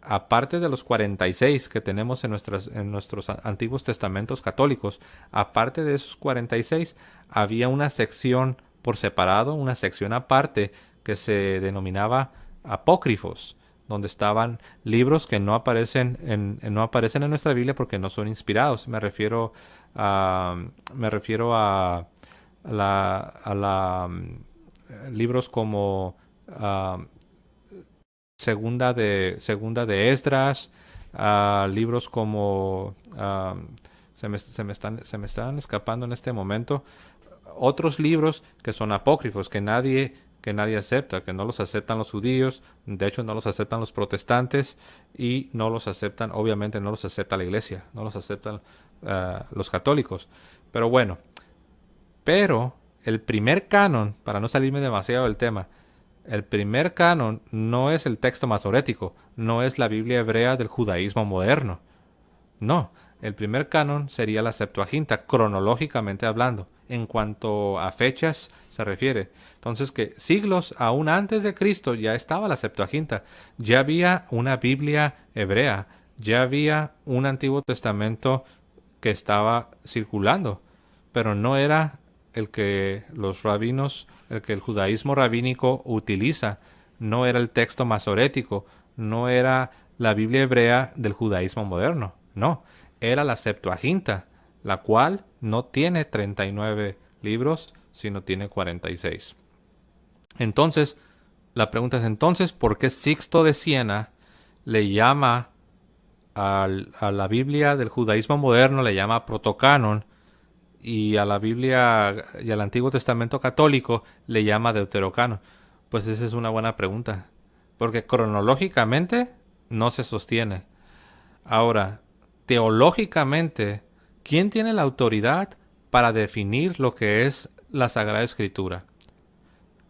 aparte de los 46 que tenemos en nuestros antiguos testamentos católicos, aparte de esos 46, había una sección por separado, una sección aparte que se denominaba apócrifos, donde estaban libros que no aparecen en nuestra Biblia porque no son inspirados. Me refiero a libros como segunda de Esdras, libros como se me están escapando en este momento, otros libros que son apócrifos, que nadie acepta, que no los aceptan los judíos, de hecho no los aceptan los protestantes, y no los aceptan, obviamente no los acepta la Iglesia, no los aceptan los católicos. Pero bueno, el primer canon, para no salirme demasiado del tema, el primer canon no es el texto masorético, no es la Biblia hebrea del judaísmo moderno. No, el primer canon sería la Septuaginta, cronológicamente hablando, en cuanto a fechas se refiere. Entonces, que siglos aún antes de Cristo ya estaba la Septuaginta, ya había una Biblia hebrea, ya había un Antiguo Testamento que estaba circulando, pero no era el que los rabinos, el que el judaísmo rabínico utiliza, no era el texto masorético, no era la Biblia hebrea del judaísmo moderno. No, era la Septuaginta, la cual no tiene 39 libros, sino tiene 46. Entonces, la pregunta es entonces, ¿por qué Sixto de Siena le llama a la Biblia del judaísmo moderno, le llama protocanon, y a la Biblia y al Antiguo Testamento católico le llama deuterocanon? Pues esa es una buena pregunta, porque cronológicamente no se sostiene. Ahora, teológicamente, ¿quién tiene la autoridad para definir lo que es la Sagrada Escritura?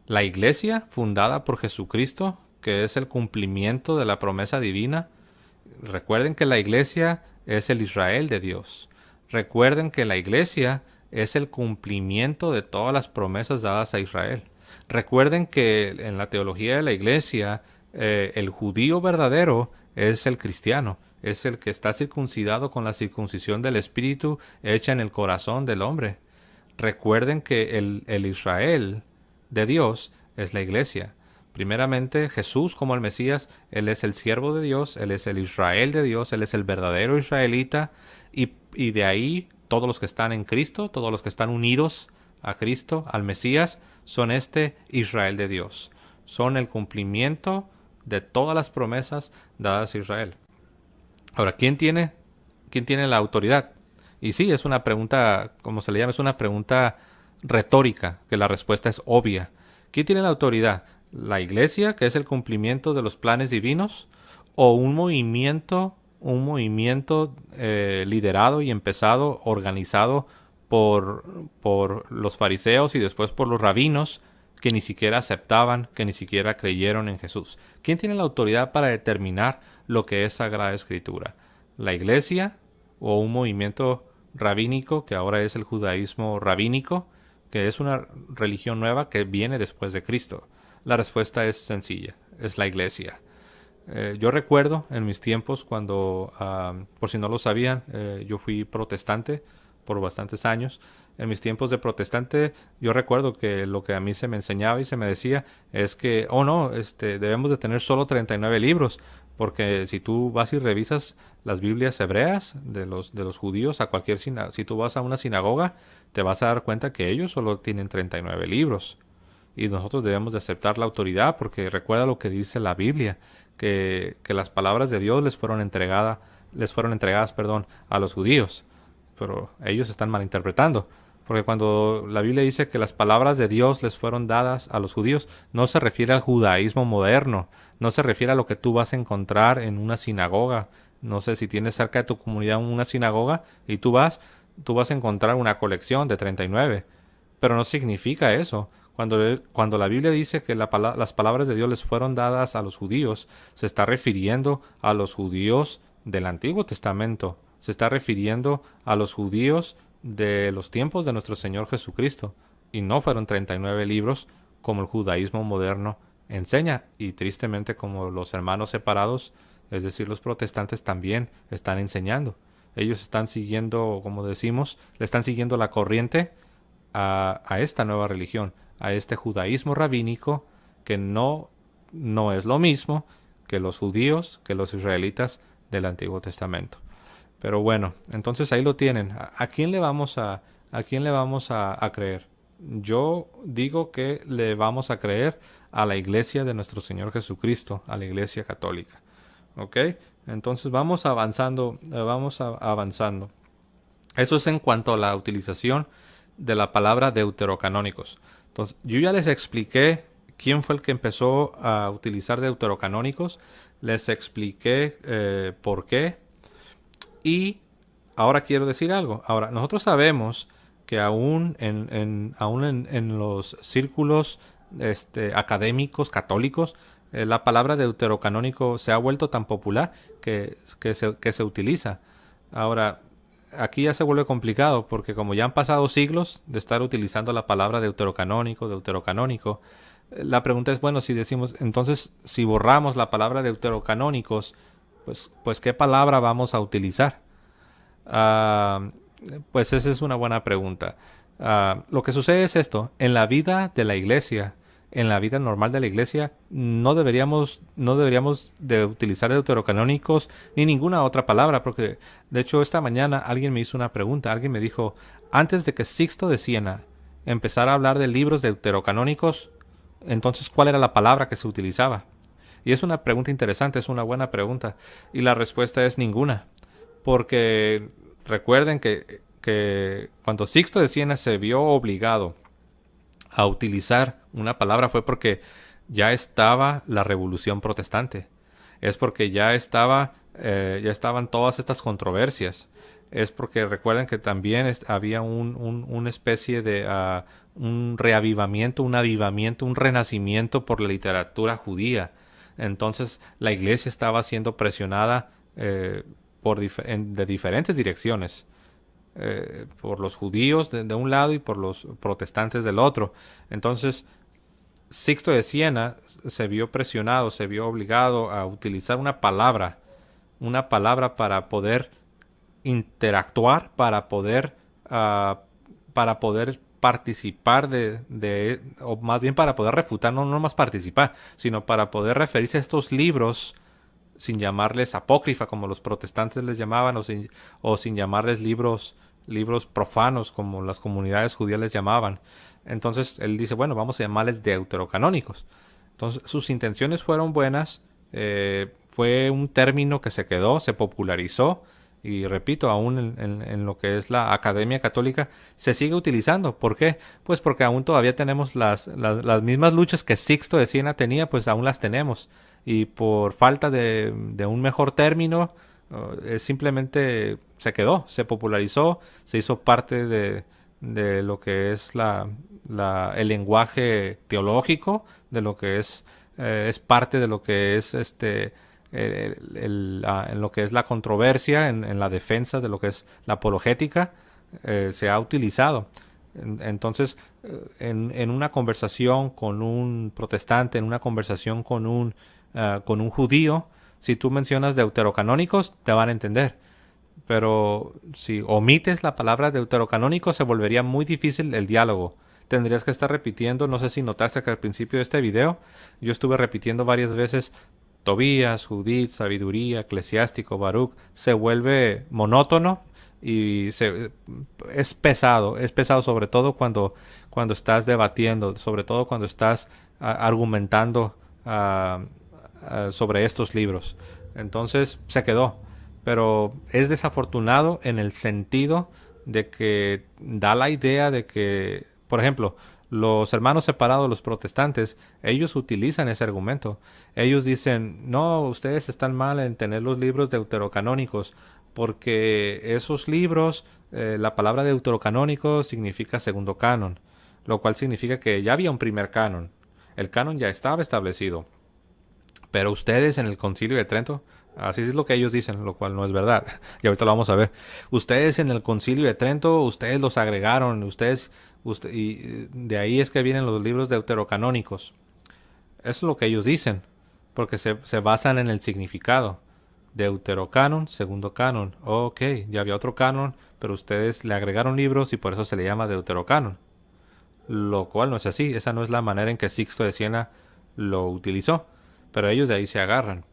La Iglesia, fundada por Jesucristo, que es el cumplimiento de la promesa divina. Recuerden que la Iglesia es el Israel de Dios. Recuerden que la Iglesia es el cumplimiento de todas las promesas dadas a Israel. Recuerden que en la teología de la Iglesia, el judío verdadero es el cristiano, es el que está circuncidado con la circuncisión del Espíritu hecha en el corazón del hombre. Recuerden que el Israel de Dios es la Iglesia. Primeramente, Jesús como el Mesías, Él es el siervo de Dios, Él es el Israel de Dios, Él es el verdadero israelita, y de ahí todos los que están en Cristo, todos los que están unidos a Cristo, al Mesías, son este Israel de Dios. Son el cumplimiento de todas las promesas dadas a Israel. Ahora, ¿quién tiene la autoridad? Y sí, es una pregunta, como se le llama, es una pregunta retórica, que la respuesta es obvia. ¿Quién tiene la autoridad? ¿La Iglesia, que es el cumplimiento de los planes divinos? ¿O un movimiento liderado y empezado, organizado por los fariseos y después por los rabinos, que ni siquiera aceptaban, que ni siquiera creyeron en Jesús? ¿Quién tiene la autoridad para determinar lo que es Sagrada Escritura? ¿La Iglesia o un movimiento rabínico, que ahora es el judaísmo rabínico, que es una religión nueva que viene después de Cristo? La respuesta es sencilla, es la Iglesia. Yo recuerdo en mis tiempos cuando, por si no lo sabían, yo fui protestante por bastantes años. En mis tiempos de protestante, yo recuerdo que lo que a mí se me enseñaba y se me decía es que, oh no, debemos de tener solo 39 libros, porque si tú vas y revisas las Biblias hebreas de los judíos si tú vas a una sinagoga, te vas a dar cuenta que ellos solo tienen 39 libros. Y nosotros debemos de aceptar la autoridad, porque recuerda lo que dice la Biblia, que las palabras de Dios les fueron entregadas, a los judíos. Pero ellos están malinterpretando, porque cuando la Biblia dice que las palabras de Dios les fueron dadas a los judíos, no se refiere al judaísmo moderno, no se refiere a lo que tú vas a encontrar en una sinagoga. No sé si tienes cerca de tu comunidad una sinagoga y tú vas a encontrar una colección de 39, pero no significa eso. Cuando la Biblia dice que las palabras de Dios les fueron dadas a los judíos, se está refiriendo a los judíos del Antiguo Testamento. Se está refiriendo a los judíos de los tiempos de nuestro Señor Jesucristo. Y no fueron 39 libros como el judaísmo moderno enseña. Y tristemente como los hermanos separados, es decir, los protestantes, también están enseñando. Ellos están siguiendo, como decimos, le están siguiendo la corriente a esta nueva religión, a este judaísmo rabínico, que no es lo mismo que los judíos, que los israelitas del Antiguo Testamento. Pero bueno, entonces ahí lo tienen. ¿A quién le vamos a creer? Yo digo que le vamos a creer a la Iglesia de nuestro Señor Jesucristo, a la Iglesia Católica. ¿Ok? Entonces vamos avanzando. Eso es en cuanto a la utilización de la palabra deuterocanónicos. Entonces, yo ya les expliqué quién fue el que empezó a utilizar deuterocanónicos, les expliqué por qué, y ahora quiero decir algo. Ahora, nosotros sabemos que aún en los círculos académicos católicos, la palabra deuterocanónico se ha vuelto tan popular que se utiliza. Ahora, aquí ya se vuelve complicado, porque como ya han pasado siglos de estar utilizando la palabra deuterocanónico, la pregunta es, bueno, si decimos, entonces, si borramos la palabra deuterocanónicos, pues ¿qué palabra vamos a utilizar? Pues esa es una buena pregunta. Lo que sucede es esto: en la vida de la Iglesia, en la vida normal de la iglesia no deberíamos de utilizar deuterocanónicos ni ninguna otra palabra, porque de hecho esta mañana alguien me hizo una pregunta. Alguien me dijo, antes de que Sixto de Siena empezara a hablar de libros deuterocanónicos, entonces ¿cuál era la palabra que se utilizaba? Y es una pregunta interesante, es una buena pregunta. Y la respuesta es ninguna. Porque recuerden que cuando Sixto de Siena se vio obligado a utilizar una palabra fue porque ya estaba la Revolución Protestante. Es porque ya estaban todas estas controversias. Es porque recuerden que también había una especie de un reavivamiento, un avivamiento, un renacimiento por la literatura judía. Entonces la iglesia estaba siendo presionada de diferentes direcciones, por los judíos de un lado y por los protestantes del otro. Entonces Sixto de Siena se vio presionado, se vio obligado a utilizar una palabra para poder interactuar, para poder participar o más bien para poder refutar, no más participar, sino para poder referirse a estos libros sin llamarles apócrifa como los protestantes les llamaban, o sin llamarles libros profanos como las comunidades judías les llamaban. Entonces él dice, bueno, vamos a llamarles deuterocanónicos. Entonces sus intenciones fueron buenas, fue un término que se quedó, se popularizó, y repito, aún en lo que es la Academia Católica se sigue utilizando. ¿Por qué? Pues porque aún todavía tenemos las mismas luchas que Sixto de Siena tenía, pues aún las tenemos. Y por falta de un mejor término, simplemente se quedó, se popularizó, se hizo parte de lo que es el lenguaje teológico, de lo que es parte de lo que es en lo que es la controversia, en la defensa de lo que es la apologética, se ha utilizado. Entonces, en una conversación con un protestante, en una conversación con un judío, si tú mencionas deuterocanónicos, te van a entender. Pero si omites la palabra deuterocanónico, se volvería muy difícil el diálogo. Tendrías que estar repitiendo, no sé si notaste que al principio de este video yo estuve repitiendo varias veces Tobías, Judith, Sabiduría, Eclesiástico, Baruch. Se vuelve monótono y es pesado sobre todo cuando estás debatiendo, sobre todo cuando estás argumentando sobre estos libros. Entonces se quedó, pero es desafortunado en el sentido de que da la idea de que, por ejemplo, los hermanos separados, los protestantes, ellos utilizan ese argumento. Ellos dicen, no, ustedes están mal en tener los libros deuterocanónicos, porque esos libros, la palabra deuterocanónico significa segundo canon, lo cual significa que ya había un primer canon. El canon ya estaba establecido. Pero ustedes en el Concilio de Trento, así es lo que ellos dicen, lo cual no es verdad. Y ahorita lo vamos a ver. Ustedes en el Concilio de Trento, ustedes los agregaron, y de ahí es que vienen los libros deuterocanónicos. Eso es lo que ellos dicen, porque se basan en el significado. Deuterocanon, segundo canon. Ok, ya había otro canon, pero ustedes le agregaron libros y por eso se le llama deuterocanon. Lo cual no es así, esa no es la manera en que Sixto de Siena lo utilizó, pero ellos de ahí se agarran.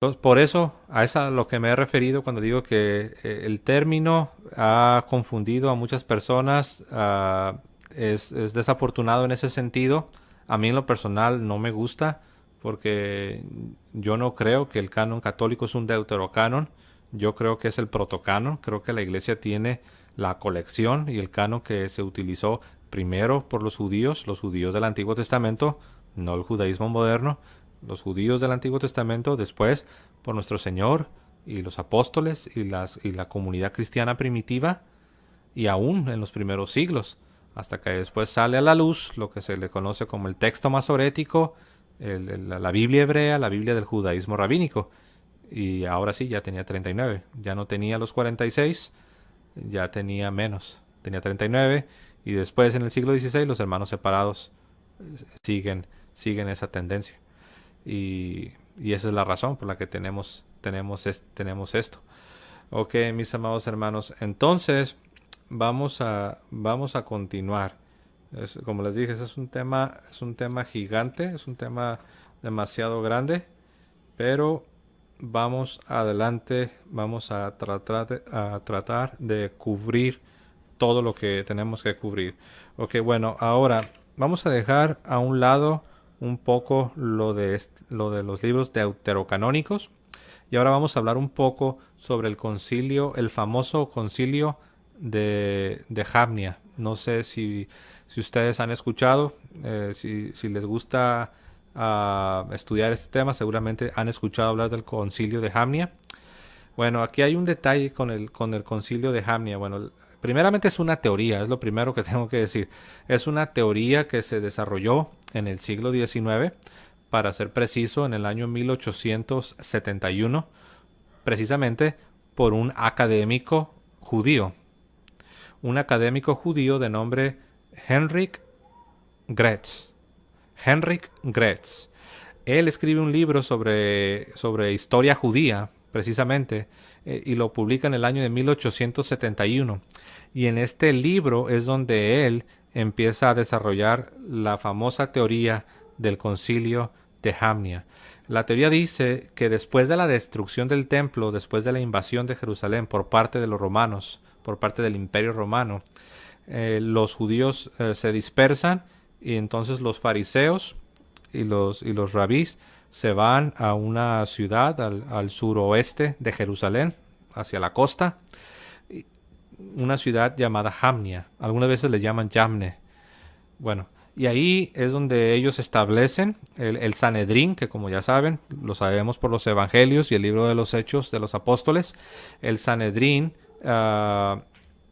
Entonces, por eso, a lo que me he referido cuando digo que el término ha confundido a muchas personas, es desafortunado en ese sentido. A mí en lo personal no me gusta, porque yo no creo que el canon católico es un deuterocanon. Yo creo que es el protocanon. Creo que la iglesia tiene la colección y el canon que se utilizó primero por los judíos del Antiguo Testamento, no el judaísmo moderno, los judíos del Antiguo Testamento, después por nuestro Señor y los apóstoles y la comunidad cristiana primitiva, y aún en los primeros siglos, hasta que después sale a la luz lo que se le conoce como el texto masorético, la Biblia hebrea, la Biblia del judaísmo rabínico. Y ahora sí, ya tenía 39, ya no tenía los 46, ya tenía menos, tenía 39, y después en el siglo XVI los hermanos separados siguen esa tendencia. Y esa es la razón por la que tenemos esto. Ok, mis amados hermanos, entonces vamos a continuar. Como les dije, ese es un tema gigante, es un tema demasiado grande, pero vamos adelante, vamos a tratar de cubrir todo lo que tenemos que cubrir. Ok, bueno, ahora vamos a dejar a un lado un poco lo de los libros deuterocanónicos y ahora vamos a hablar un poco sobre el concilio, el famoso concilio de Jamnia. No sé si ustedes han escuchado, si les gusta estudiar este tema, seguramente han escuchado hablar del concilio de Jamnia. Bueno, aquí hay un detalle con el concilio de Jamnia. Bueno, primeramente es una teoría, es lo primero que tengo que decir. Es una teoría que se desarrolló en el siglo XIX, para ser preciso, en el año 1871, precisamente por un académico judío. Un académico judío de nombre Henrik Gretz. Henrik Gretz. Él escribe un libro sobre historia judía, precisamente, y lo publica en el año de 1871. Y en este libro es donde él empieza a desarrollar la famosa teoría del concilio de Jamnia. La teoría dice que después de la destrucción del templo, después de la invasión de Jerusalén por parte de los romanos, por parte del Imperio Romano, los judíos se dispersan y entonces los fariseos y los rabís se van a una ciudad al suroeste de Jerusalén, hacia la costa, una ciudad llamada Jamnia. Algunas veces le llaman Yamne. Bueno, y ahí es donde ellos establecen el Sanedrín, que como ya saben, lo sabemos por los evangelios y el libro de los Hechos de los Apóstoles. El Sanedrín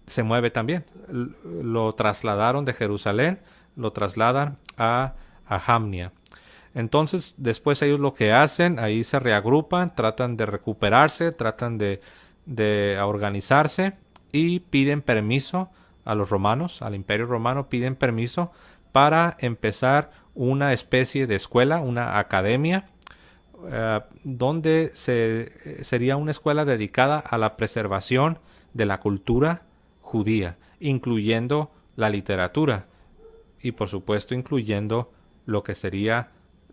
se mueve también. Lo trasladaron de Jerusalén, lo trasladan a Jamnia. Entonces, después ellos lo que hacen, ahí se reagrupan, tratan de recuperarse, tratan de organizarse y piden permiso a los romanos, al Imperio Romano, piden permiso para empezar una especie de escuela, una academia, donde sería una escuela dedicada a la preservación de la cultura judía, incluyendo la literatura y por supuesto incluyendo lo que sería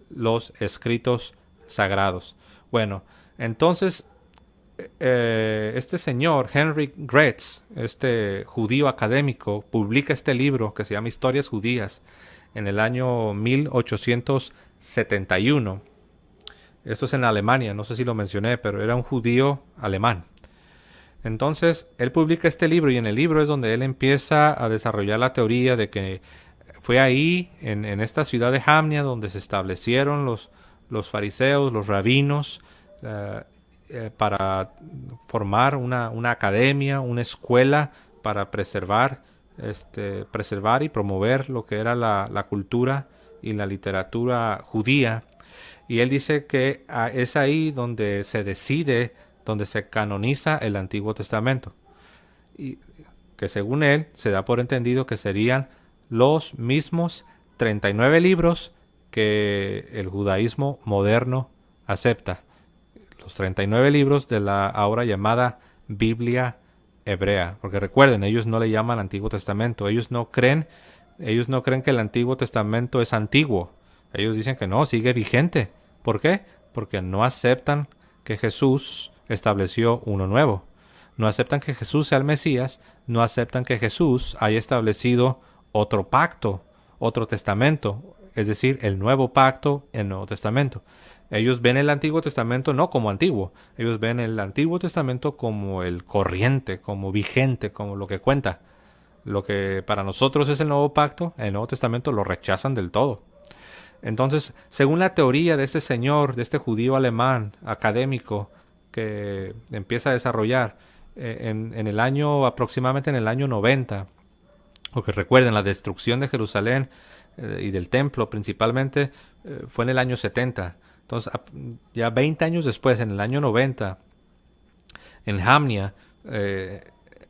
los escritos sagrados. Bueno, entonces este señor Henrik Gretz, este judío académico, publica este libro que se llama Historias Judías en el año 1871. Esto es en Alemania, no sé si lo mencioné, pero era un judío alemán. Entonces, él publica este libro y en el libro es donde él empieza a desarrollar la teoría de que fue ahí, en esta ciudad de Jamnia, donde se establecieron los fariseos, los rabinos, para formar una academia, una escuela para preservar y promover lo que era la cultura y la literatura judía. Y él dice que es ahí donde se decide, donde se canoniza el Antiguo Testamento. Y que según él se da por entendido que serían los mismos 39 libros que el judaísmo moderno acepta. Los 39 libros de la ahora llamada Biblia hebrea. Porque recuerden, ellos no le llaman Antiguo Testamento. Ellos no creen que el Antiguo Testamento es antiguo. Ellos dicen que no, sigue vigente. ¿Por qué? Porque no aceptan que Jesús estableció uno nuevo. No aceptan que Jesús sea el Mesías. No aceptan que Jesús haya establecido otro pacto, otro testamento. Es decir, el nuevo pacto, el Nuevo Testamento. Ellos ven el Antiguo Testamento no como antiguo. Ellos ven el Antiguo Testamento como el corriente, como vigente, como lo que cuenta. Lo que para nosotros es el Nuevo Pacto, el Nuevo Testamento lo rechazan del todo. Entonces, según la teoría de este señor, de este judío alemán académico que empieza a desarrollar en el año, aproximadamente en el año 90, porque recuerden, la destrucción de Jerusalén y del templo principalmente fue en el año 70. Entonces, ya 20 años después, en el año 90, en Jamnia,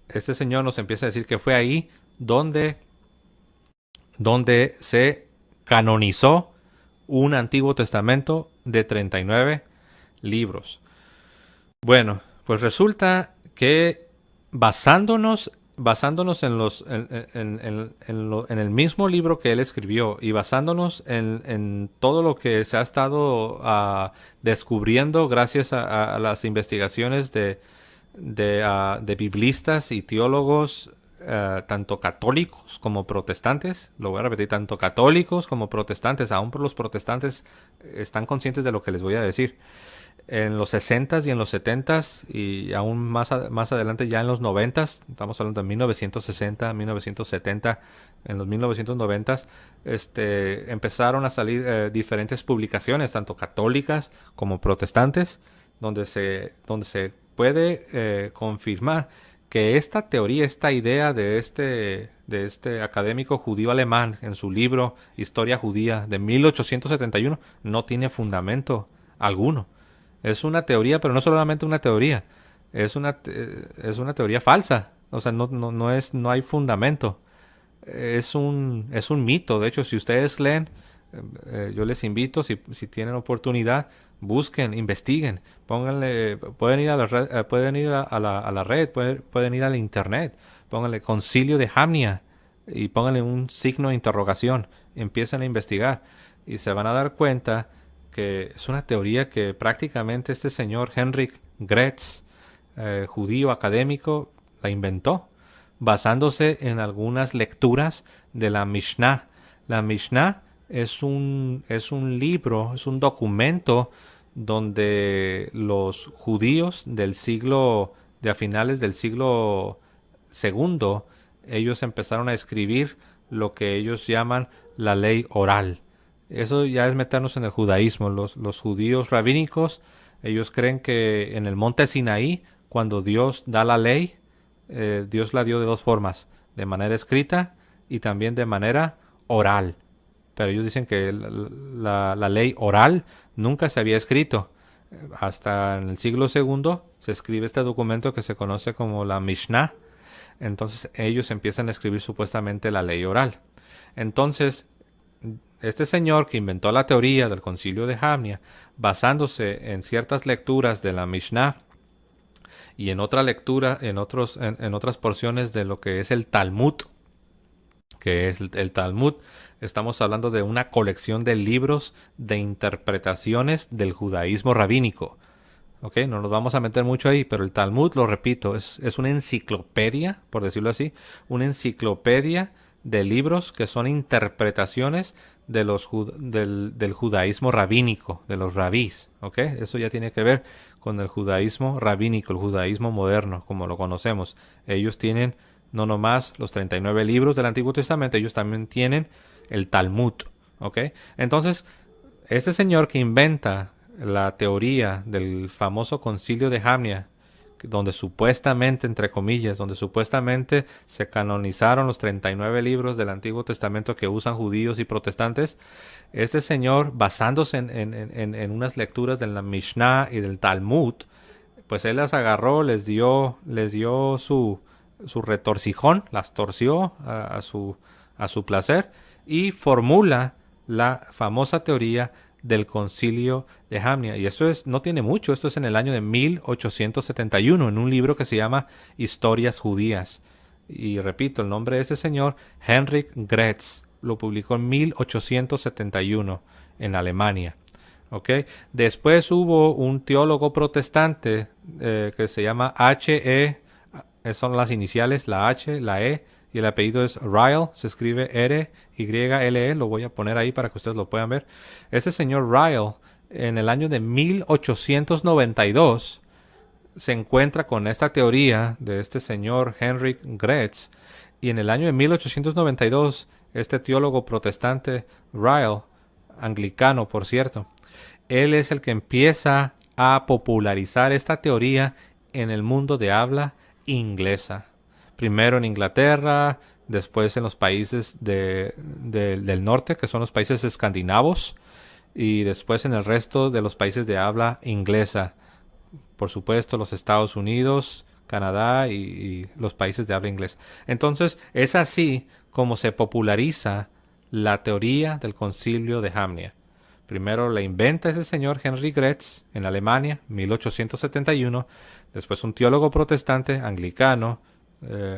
este señor nos empieza a decir que fue ahí donde se canonizó un Antiguo Testamento de 39 libros. Bueno, pues resulta que basándonos basándonos en el mismo libro que él escribió y basándonos en todo lo que se ha estado descubriendo gracias a las investigaciones de biblistas y teólogos, tanto católicos como protestantes. Lo voy a repetir, tanto católicos como protestantes. Aún por los protestantes están conscientes de lo que les voy a decir. En los 60s y en los 70s y aún más adelante ya en los 90s, estamos hablando de 1960, 1970, en los 1990s, empezaron a salir diferentes publicaciones, tanto católicas como protestantes, donde se puede confirmar que esta teoría, esta idea de este académico judío alemán en su libro Historia Judía de 1871 no tiene fundamento alguno. Es una teoría, pero no solamente una teoría. Es una teoría falsa. O sea, no hay fundamento. Es un mito. De hecho, si ustedes leen, yo les invito, si tienen oportunidad, busquen, investiguen, pónganle, pueden ir a la red, pueden ir al internet, pónganle Concilio de Jamnia y pónganle un signo de interrogación, empiezan a investigar y se van a dar cuenta que es una teoría que prácticamente este señor Henrik Gretz, judío académico, la inventó, basándose en algunas lecturas de la Mishnah. La Mishnah es un libro, es un documento donde los judíos de a finales del siglo segundo, ellos empezaron a escribir lo que ellos llaman la ley oral. Eso ya es meternos en el judaísmo. Los judíos rabínicos, ellos creen que en el monte Sinaí, cuando Dios da la ley, Dios la dio de dos formas, de manera escrita y también de manera oral. Pero ellos dicen que la ley oral nunca se había escrito. Hasta en el siglo segundo se escribe este documento que se conoce como la Mishnah. Entonces ellos empiezan a escribir supuestamente la ley oral. Entonces, este señor que inventó la teoría del Concilio de Jamnia, basándose en ciertas lecturas de la Mishnah y en otra lectura, en otras porciones de lo que es el Talmud, que es el Talmud, estamos hablando de una colección de libros de interpretaciones del judaísmo rabínico. Ok, no nos vamos a meter mucho ahí, pero el Talmud, lo repito, es una enciclopedia, por decirlo así, una enciclopedia de libros que son interpretaciones de del judaísmo rabínico, de los rabís. ¿Ok? Eso ya tiene que ver con el judaísmo rabínico, el judaísmo moderno, como lo conocemos. Ellos tienen no nomás los 39 libros del Antiguo Testamento, ellos también tienen el Talmud. ¿Ok? Entonces, este señor que inventa la teoría del famoso Concilio de Jamnia, donde supuestamente, entre comillas, donde supuestamente se canonizaron los 39 libros del Antiguo Testamento que usan judíos y protestantes, este señor, basándose en unas lecturas de la Mishnah y del Talmud, pues él las agarró, les dio su retorcijón, las torció a su placer y formula la famosa teoría del Concilio de Jamnia. Y eso no tiene mucho, esto es en el año de 1871, en un libro que se llama Historias Judías. Y repito, el nombre de ese señor, Henrik Gretz, lo publicó en 1871 en Alemania. ¿Okay? Después hubo un teólogo protestante que se llama H.E., son las iniciales, la H, la E, y el apellido es Ryle, se escribe R-Y-L-E, lo voy a poner ahí para que ustedes lo puedan ver. Este señor Ryle, en el año de 1892, se encuentra con esta teoría de este señor Henrik Gretz, y en el año de 1892, este teólogo protestante Ryle, anglicano por cierto, él es el que empieza a popularizar esta teoría en el mundo de habla inglesa. Primero en Inglaterra, después en los países del norte, que son los países escandinavos, y después en el resto de los países de habla inglesa. Por supuesto, los Estados Unidos, Canadá y los países de habla inglesa. Entonces, es así como se populariza la teoría del Concilio de Jamnia. Primero la inventa ese señor Henry Gretz en Alemania, 1871. Después un teólogo protestante anglicano,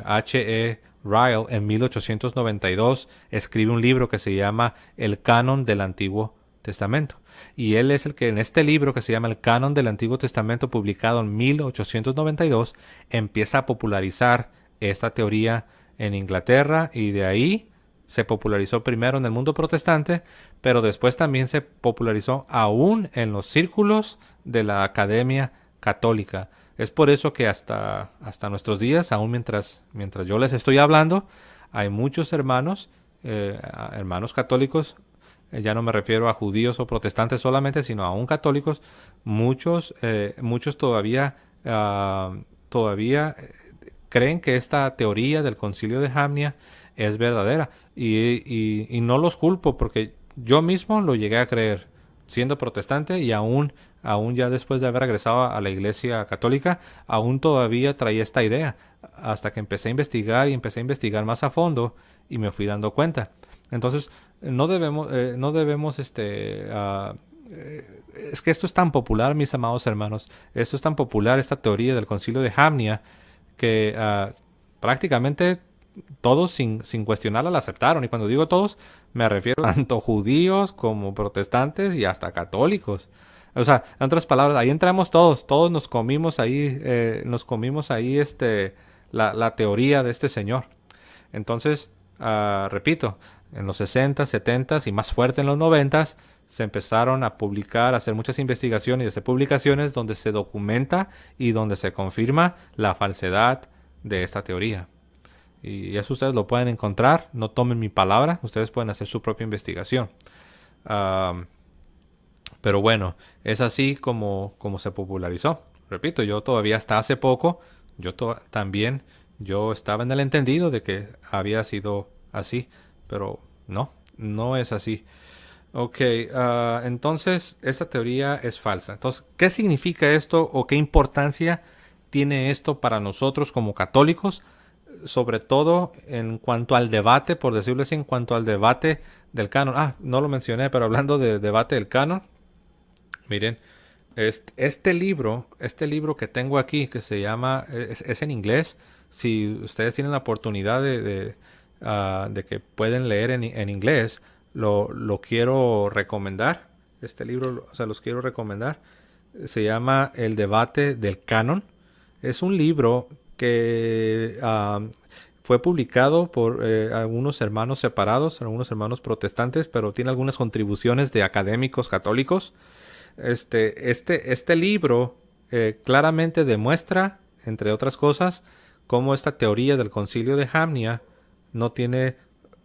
H. E. Ryle, en 1892, escribe un libro que se llama El Canon del Antiguo Testamento. Y él es el que en este libro que se llama El Canon del Antiguo Testamento, publicado en 1892, empieza a popularizar esta teoría en Inglaterra, y de ahí se popularizó primero en el mundo protestante, pero después también se popularizó aún en los círculos de la Academia Católica. Es por eso que hasta nuestros días, aún mientras yo les estoy hablando, hay muchos hermanos, hermanos católicos, ya no me refiero a judíos o protestantes solamente, sino aún católicos, muchos todavía creen que esta teoría del Concilio de Jamnia es verdadera. Y no los culpo, porque yo mismo lo llegué a creer siendo protestante, y aún ya después de haber regresado a la iglesia católica, aún todavía traía esta idea, hasta que empecé a investigar más a fondo, y me fui dando cuenta. Entonces, no debemos, es que esto es tan popular, mis amados hermanos, esto es tan popular, esta teoría del Concilio de Jamnia, que prácticamente todos sin cuestionarla la aceptaron. Y cuando digo todos, me refiero tanto judíos como protestantes y hasta católicos. O sea, en otras palabras, ahí entramos todos nos comimos ahí, la teoría de este señor. Entonces, repito, en los 60, 70 y más fuerte en los 90 se empezaron a publicar, a hacer muchas investigaciones y hacer publicaciones donde se documenta y donde se confirma la falsedad de esta teoría. Y eso ustedes lo pueden encontrar, no tomen mi palabra, ustedes pueden hacer su propia investigación. Pero bueno, es así como se popularizó. Repito, yo todavía hasta hace poco, yo estaba en el entendido de que había sido así, pero no es así. Ok, entonces esta teoría es falsa. Entonces, ¿qué significa esto o qué importancia tiene esto para nosotros como católicos? Sobre todo en cuanto al debate, por decirlo así, en cuanto al debate del canon. No lo mencioné, pero hablando de debate del canon, miren, este libro que tengo aquí, que se llama, es en inglés. Si ustedes tienen la oportunidad de que pueden leer en inglés, lo quiero recomendar. Este libro, o sea, los quiero recomendar. Se llama El Debate del Canon. Es un libro que fue publicado por algunos hermanos separados, algunos hermanos protestantes, pero tiene algunas contribuciones de académicos católicos. Este libro claramente demuestra, entre otras cosas, cómo esta teoría del Concilio de Jamnia no tiene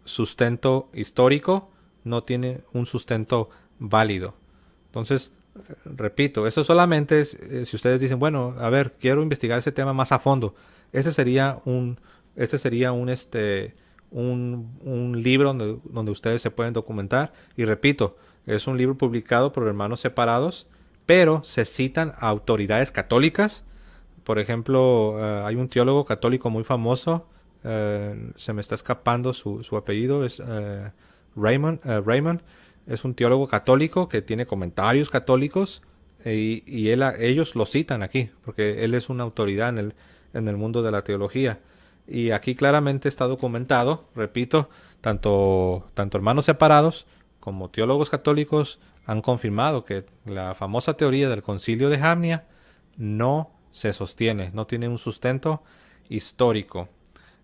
sustento histórico, no tiene un sustento válido. Entonces, repito, eso solamente es si ustedes dicen, bueno, a ver, quiero investigar ese tema más a fondo. Este sería un libro donde ustedes se pueden documentar. Y repito, es un libro publicado por hermanos separados, pero se citan a autoridades católicas. Por ejemplo, hay un teólogo católico muy famoso, se me está escapando su apellido, es Raymond. Es un teólogo católico que tiene comentarios católicos, y ellos lo citan aquí, porque él es una autoridad en el mundo de la teología. Y aquí claramente está documentado, repito, tanto hermanos separados como teólogos católicos han confirmado que la famosa teoría del Concilio de Jamnia no se sostiene, no tiene un sustento histórico.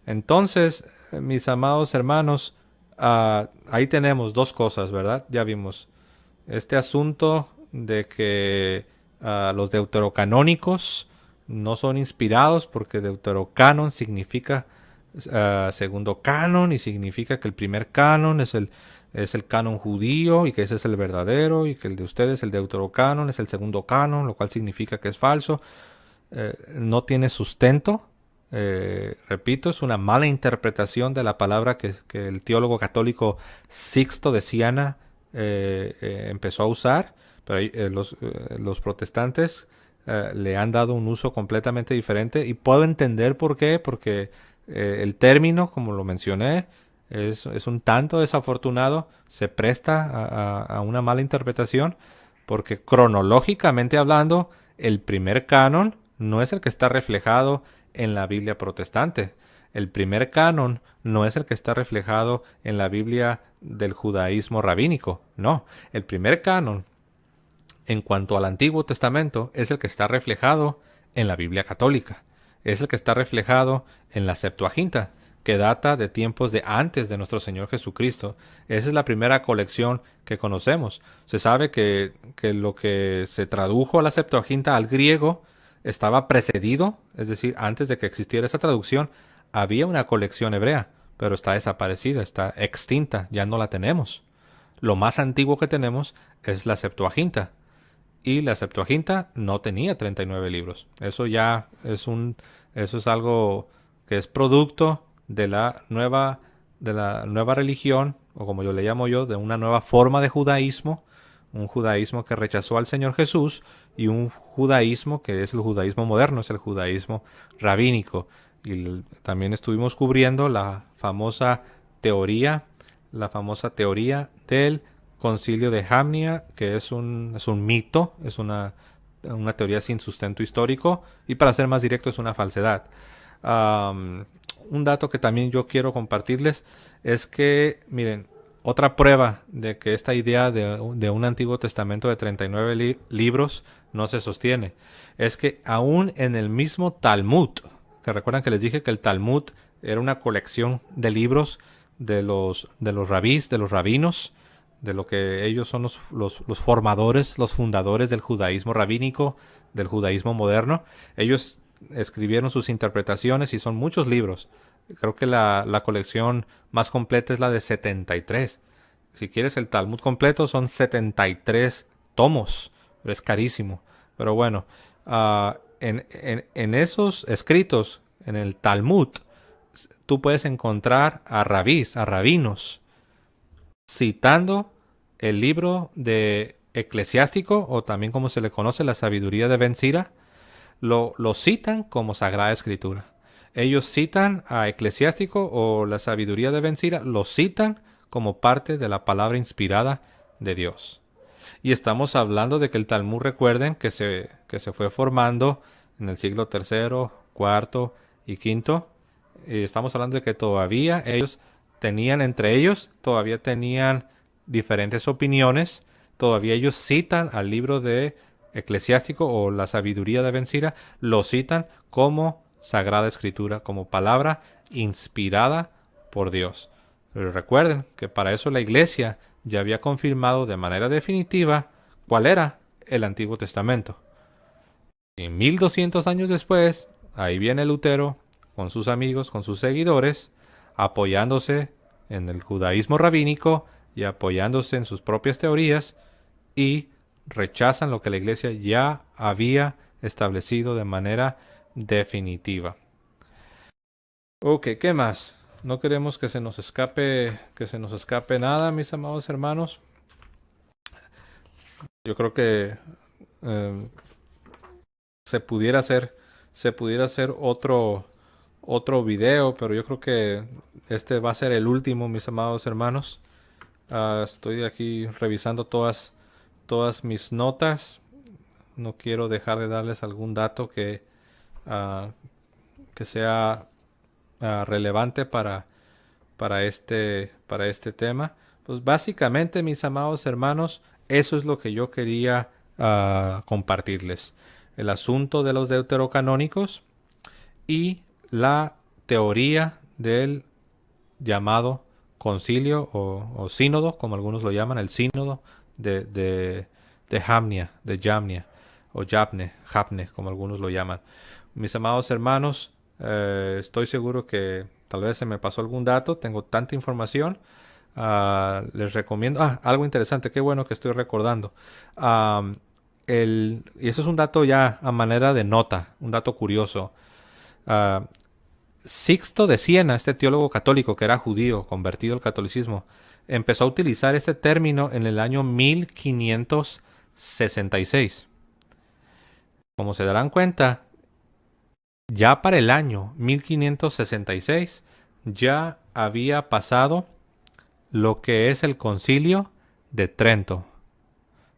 Entonces, mis amados hermanos, ahí tenemos dos cosas, ¿verdad? Ya vimos este asunto de que los deuterocanónicos no son inspirados, porque deuterocanon significa segundo canon, y significa que el primer canon es el canon judío, y que ese es el verdadero, y que el de ustedes, el deuterocanon, es el segundo canon, lo cual significa que es falso. No tiene sustento. Repito, es una mala interpretación de la palabra que el teólogo católico Sixto de Siena empezó a usar, pero los protestantes le han dado un uso completamente diferente, y puedo entender por qué, porque el término, como lo mencioné, es un tanto desafortunado, se presta a una mala interpretación, porque cronológicamente hablando, el primer canon no es el que está reflejado en la Biblia protestante. El primer canon no es el que está reflejado en la Biblia del judaísmo rabínico. No, el primer canon en cuanto al Antiguo Testamento es el que está reflejado en la Biblia católica. Es el que está reflejado en la Septuaginta, que data de tiempos de antes de nuestro Señor Jesucristo. Esa es la primera colección que conocemos. Se sabe que lo que se tradujo a la Septuaginta al griego estaba precedido, es decir, antes de que existiera esa traducción, había una colección hebrea, pero está desaparecida, está extinta, ya no la tenemos. Lo más antiguo que tenemos es la Septuaginta. Y la Septuaginta no tenía 39 libros. Eso ya eso es algo que es producto de la nueva religión, o como yo le llamo yo, de una nueva forma de judaísmo, un judaísmo que rechazó al Señor Jesús y un judaísmo que es el judaísmo moderno, es el judaísmo rabínico. Y también estuvimos cubriendo la famosa teoría del Concilio de Jamnia, que es un mito, es una teoría sin sustento histórico y, para ser más directo, es una falsedad. Un dato que también yo quiero compartirles es que, miren, otra prueba de que esta idea de un Antiguo Testamento de 39 libros no se sostiene es que aún en el mismo Talmud, que recuerdan que les dije que el Talmud era una colección de libros de los rabís, de los rabinos, de lo que ellos son los formadores, los fundadores del judaísmo rabínico, del judaísmo moderno. Ellos escribieron sus interpretaciones y son muchos libros. Creo que la colección más completa es la de 73. Si quieres el Talmud completo son 73 tomos. Es carísimo. Pero bueno, en esos escritos, en el Talmud, tú puedes encontrar a rabís, a rabinos, citando el libro de Eclesiástico, o también como se le conoce, la sabiduría de Ben Sira. Lo citan como Sagrada Escritura. Ellos citan a Eclesiástico o la sabiduría de Ben Sira, lo citan como parte de la palabra inspirada de Dios. Y estamos hablando de que el Talmud, recuerden, que se fue formando en el siglo III, IV y V. Y estamos hablando de que todavía ellos todavía tenían diferentes opiniones. Todavía ellos citan al libro de Eclesiástico o la sabiduría de Ben Sira, lo citan como Sagrada Escritura, como palabra inspirada por Dios. Pero recuerden que para eso la Iglesia ya había confirmado de manera definitiva cuál era el Antiguo Testamento. Y 1200 años después, ahí viene Lutero con sus amigos, con sus seguidores, apoyándose en el judaísmo rabínico y apoyándose en sus propias teorías, y rechazan lo que la Iglesia ya había establecido de manera definitiva. Ok, ¿qué más? No queremos que se nos escape nada, mis amados hermanos. Yo creo que se pudiera hacer otro video, pero yo creo que este va a ser el último, mis amados hermanos. Estoy aquí revisando todas mis notas. No quiero dejar de darles algún dato que sea relevante para este tema. Pues básicamente, mis amados hermanos, eso es lo que yo quería compartirles. El asunto de los deuterocanónicos y la teoría del llamado concilio o sínodo, como algunos lo llaman, el sínodo de Jamnia, o Japne, como algunos lo llaman. Mis amados hermanos, estoy seguro que tal vez se me pasó algún dato, tengo tanta información. Les recomiendo, algo interesante, qué bueno que estoy recordando. Y eso es un dato ya a manera de nota, un dato curioso. Sixto de Siena, este teólogo católico que era judío, convertido al catolicismo, empezó a utilizar este término en el año 1566. Como se darán cuenta, ya para el año 1566 ya había pasado lo que es el Concilio de Trento.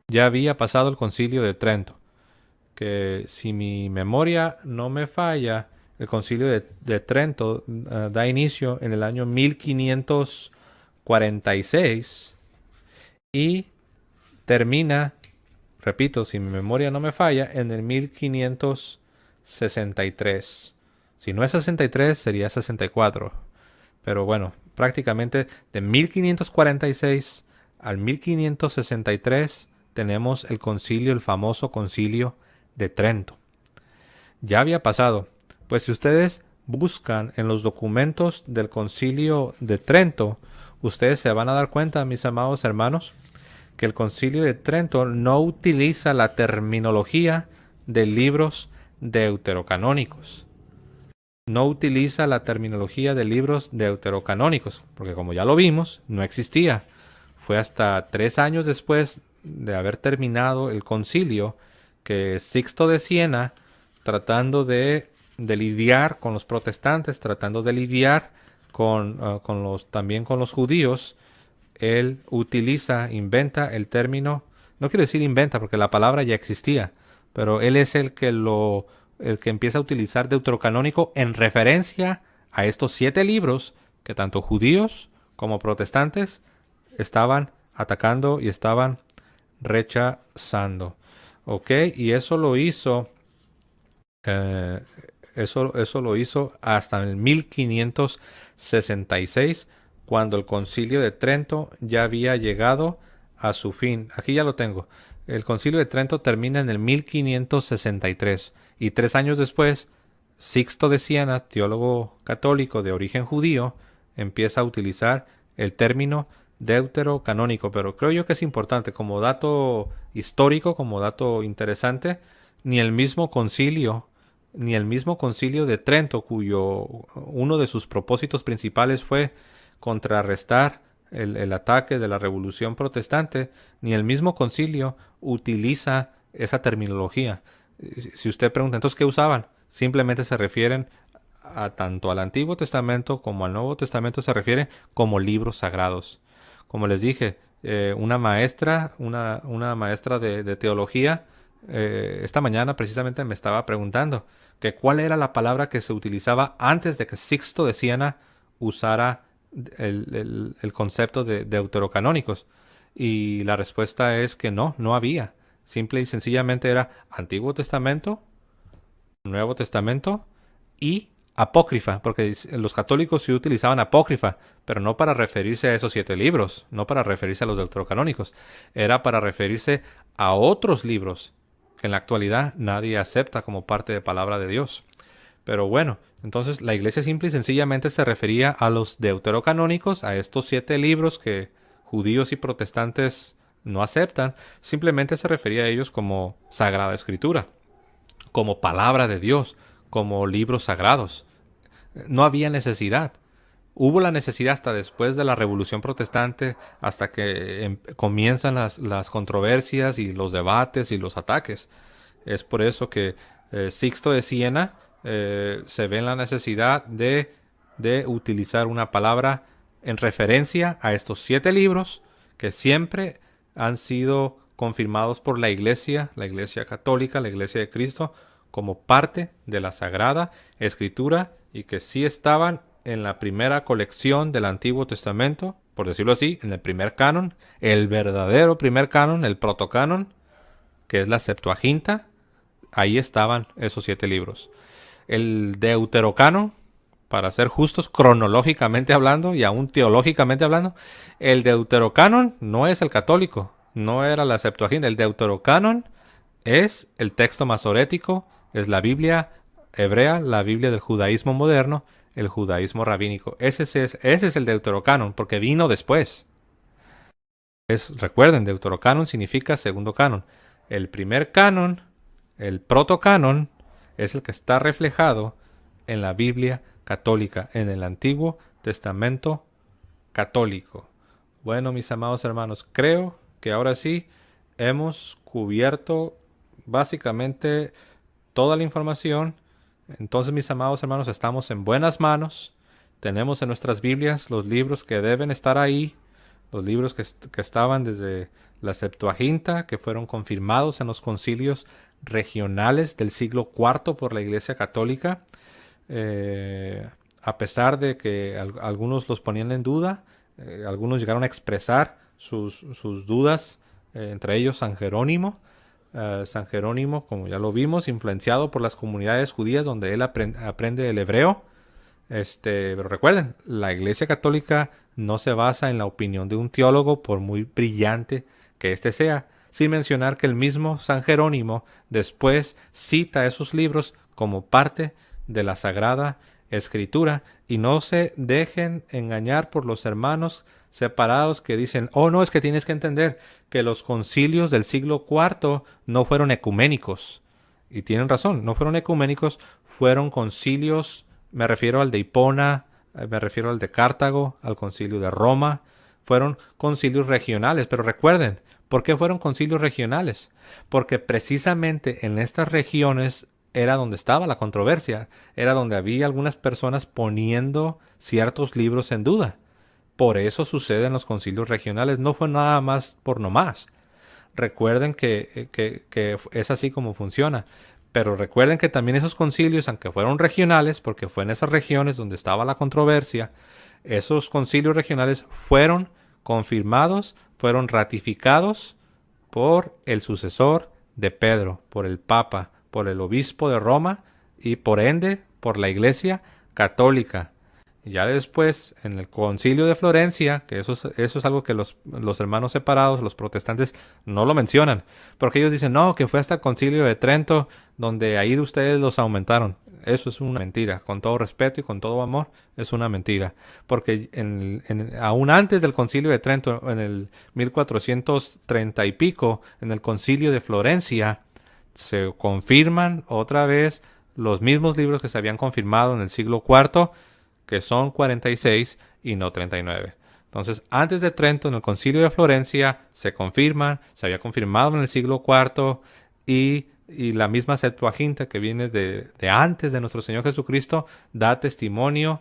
Ya había pasado el Concilio de Trento, que si mi memoria no me falla, El concilio de Trento da inicio en el año 1546 y termina, repito, si mi memoria no me falla, en el 1563. Si no es 63, sería 64. Pero bueno, prácticamente de 1546 al 1563 tenemos el concilio, el famoso concilio de Trento. Ya había pasado, pues si ustedes buscan en los documentos del concilio de Trento, ustedes se van a dar cuenta, mis amados hermanos, que el concilio de Trento no utiliza la terminología de libros deuterocanónicos. No utiliza la terminología de libros deuterocanónicos, porque como ya lo vimos, no existía. Fue hasta 3 años después de haber terminado el concilio que Sixto de Siena, tratando de lidiar con los protestantes, tratando de lidiar también con los judíos, él inventa el término, no quiero decir inventa porque la palabra ya existía, pero él es el que empieza a utilizar deuterocanónico en referencia a estos 7 libros que tanto judíos como protestantes estaban atacando y estaban rechazando. ¿Ok? Y eso lo hizo, eso lo hizo hasta el 1566, cuando el concilio de Trento ya había llegado a su fin. Aquí ya lo tengo. El concilio de Trento termina en el 1563 y 3 años después, Sixto de Siena, teólogo católico de origen judío, empieza a utilizar el término deuterocanónico. Pero creo yo que es importante como dato histórico, como dato interesante, ni el mismo concilio de Trento, cuyo uno de sus propósitos principales fue contrarrestar el ataque de la Revolución Protestante, ni el mismo concilio utiliza esa terminología. Si usted pregunta, entonces, ¿qué usaban? Simplemente se refieren tanto al Antiguo Testamento como al Nuevo Testamento, se refieren como libros sagrados. Como les dije, una maestra de teología, esta mañana precisamente me estaba preguntando que cuál era la palabra que se utilizaba antes de que Sixto de Siena usara el concepto de deuterocanónicos. Y la respuesta es que no había. Simple y sencillamente era Antiguo Testamento, Nuevo Testamento y apócrifa, porque los católicos sí utilizaban apócrifa, pero no para referirse a esos 7 libros, no para referirse a los deuterocanónicos, era para referirse a otros libros que en la actualidad nadie acepta como parte de palabra de Dios. Pero bueno, entonces la iglesia simple y sencillamente se refería a los deuterocanónicos, a estos 7 libros que judíos y protestantes no aceptan, simplemente se refería a ellos como Sagrada Escritura, como palabra de Dios, como libros sagrados. No había necesidad. Hubo la necesidad hasta después de la Revolución Protestante, hasta que comienzan las controversias y los debates y los ataques. Es por eso que Sixto de Siena se ve en la necesidad de utilizar una palabra en referencia a estos 7 libros que siempre han sido confirmados por la Iglesia Católica, la Iglesia de Cristo, como parte de la Sagrada Escritura y que sí estaban en la primera colección del Antiguo Testamento, por decirlo así, en el primer canon, el verdadero primer canon, el protocanon, que es la Septuaginta. Ahí estaban esos 7 libros. El Deuterocanon, para ser justos, cronológicamente hablando y aún teológicamente hablando, el Deuterocanon no es el católico, no era la Septuaginta. El Deuterocanon es el texto masorético, es la Biblia hebrea, la Biblia del judaísmo moderno, el judaísmo rabínico. Ese es el Deuterocanon, porque vino después. Recuerden, Deuterocanon significa segundo canon. El primer canon, el protocanon, es el que está reflejado en la Biblia católica, en el Antiguo Testamento católico. Bueno, mis amados hermanos, creo que ahora sí hemos cubierto básicamente toda la información. Entonces, mis amados hermanos, estamos en buenas manos. Tenemos en nuestras Biblias los libros que deben estar ahí, los libros que estaban desde la Septuaginta, que fueron confirmados en los concilios regionales del siglo IV por la Iglesia Católica. a pesar de que algunos los ponían en duda, algunos llegaron a expresar sus dudas, entre ellos San Jerónimo. San Jerónimo, como ya lo vimos, influenciado por las comunidades judías donde él aprende el hebreo. Pero recuerden, la Iglesia Católica no se basa en la opinión de un teólogo, por muy brillante que éste sea, sin mencionar que el mismo San Jerónimo después cita esos libros como parte de la Sagrada Escritura. Y no se dejen engañar por los hermanos separados que dicen, oh no, es que tienes que entender que los concilios del siglo IV no fueron ecuménicos. Y tienen razón, no fueron ecuménicos, fueron concilios. Me refiero al de Hipona, me refiero al de Cartago, al concilio de Roma. Fueron concilios regionales, pero recuerden, ¿por qué fueron concilios regionales? Porque precisamente en estas regiones era donde estaba la controversia, era donde había algunas personas poniendo ciertos libros en duda. Por eso suceden los concilios regionales, no fue nada más por nomás. Recuerden que es así como funciona. Pero recuerden que también esos concilios, aunque fueron regionales, porque fue en esas regiones donde estaba la controversia, esos concilios regionales fueron confirmados, fueron ratificados por el sucesor de Pedro, por el Papa, por el obispo de Roma y por ende por la Iglesia Católica. Y ya después, en el concilio de Florencia, que eso es algo que los hermanos separados, los protestantes, no lo mencionan, porque ellos dicen, no, que fue hasta el concilio de Trento, donde ahí ustedes los aumentaron. Eso es una mentira, con todo respeto y con todo amor, es una mentira. Porque aún antes del concilio de Trento, en el 1430 y pico, en el concilio de Florencia, se confirman otra vez los mismos libros que se habían confirmado en el siglo IV, que son 46 y no 39. Entonces, antes de Trento, en el concilio de Florencia, se confirman, se había confirmado en el siglo IV, y la misma Septuaginta, que viene de antes de nuestro Señor Jesucristo, da testimonio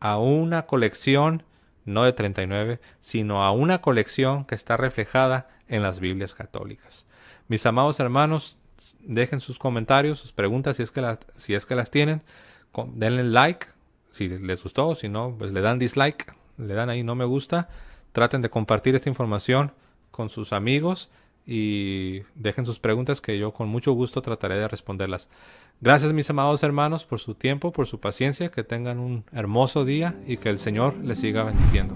a una colección, no de 39, sino a una colección que está reflejada en las Biblias católicas. Mis amados hermanos, dejen sus comentarios, sus preguntas, si es que las tienen. Denle like si les gustó, si no, pues le dan dislike, le dan ahí no me gusta. Traten de compartir esta información con sus amigos y dejen sus preguntas, que yo con mucho gusto trataré de responderlas. Gracias, mis amados hermanos, por su tiempo, por su paciencia. Que tengan un hermoso día y que el Señor les siga bendiciendo.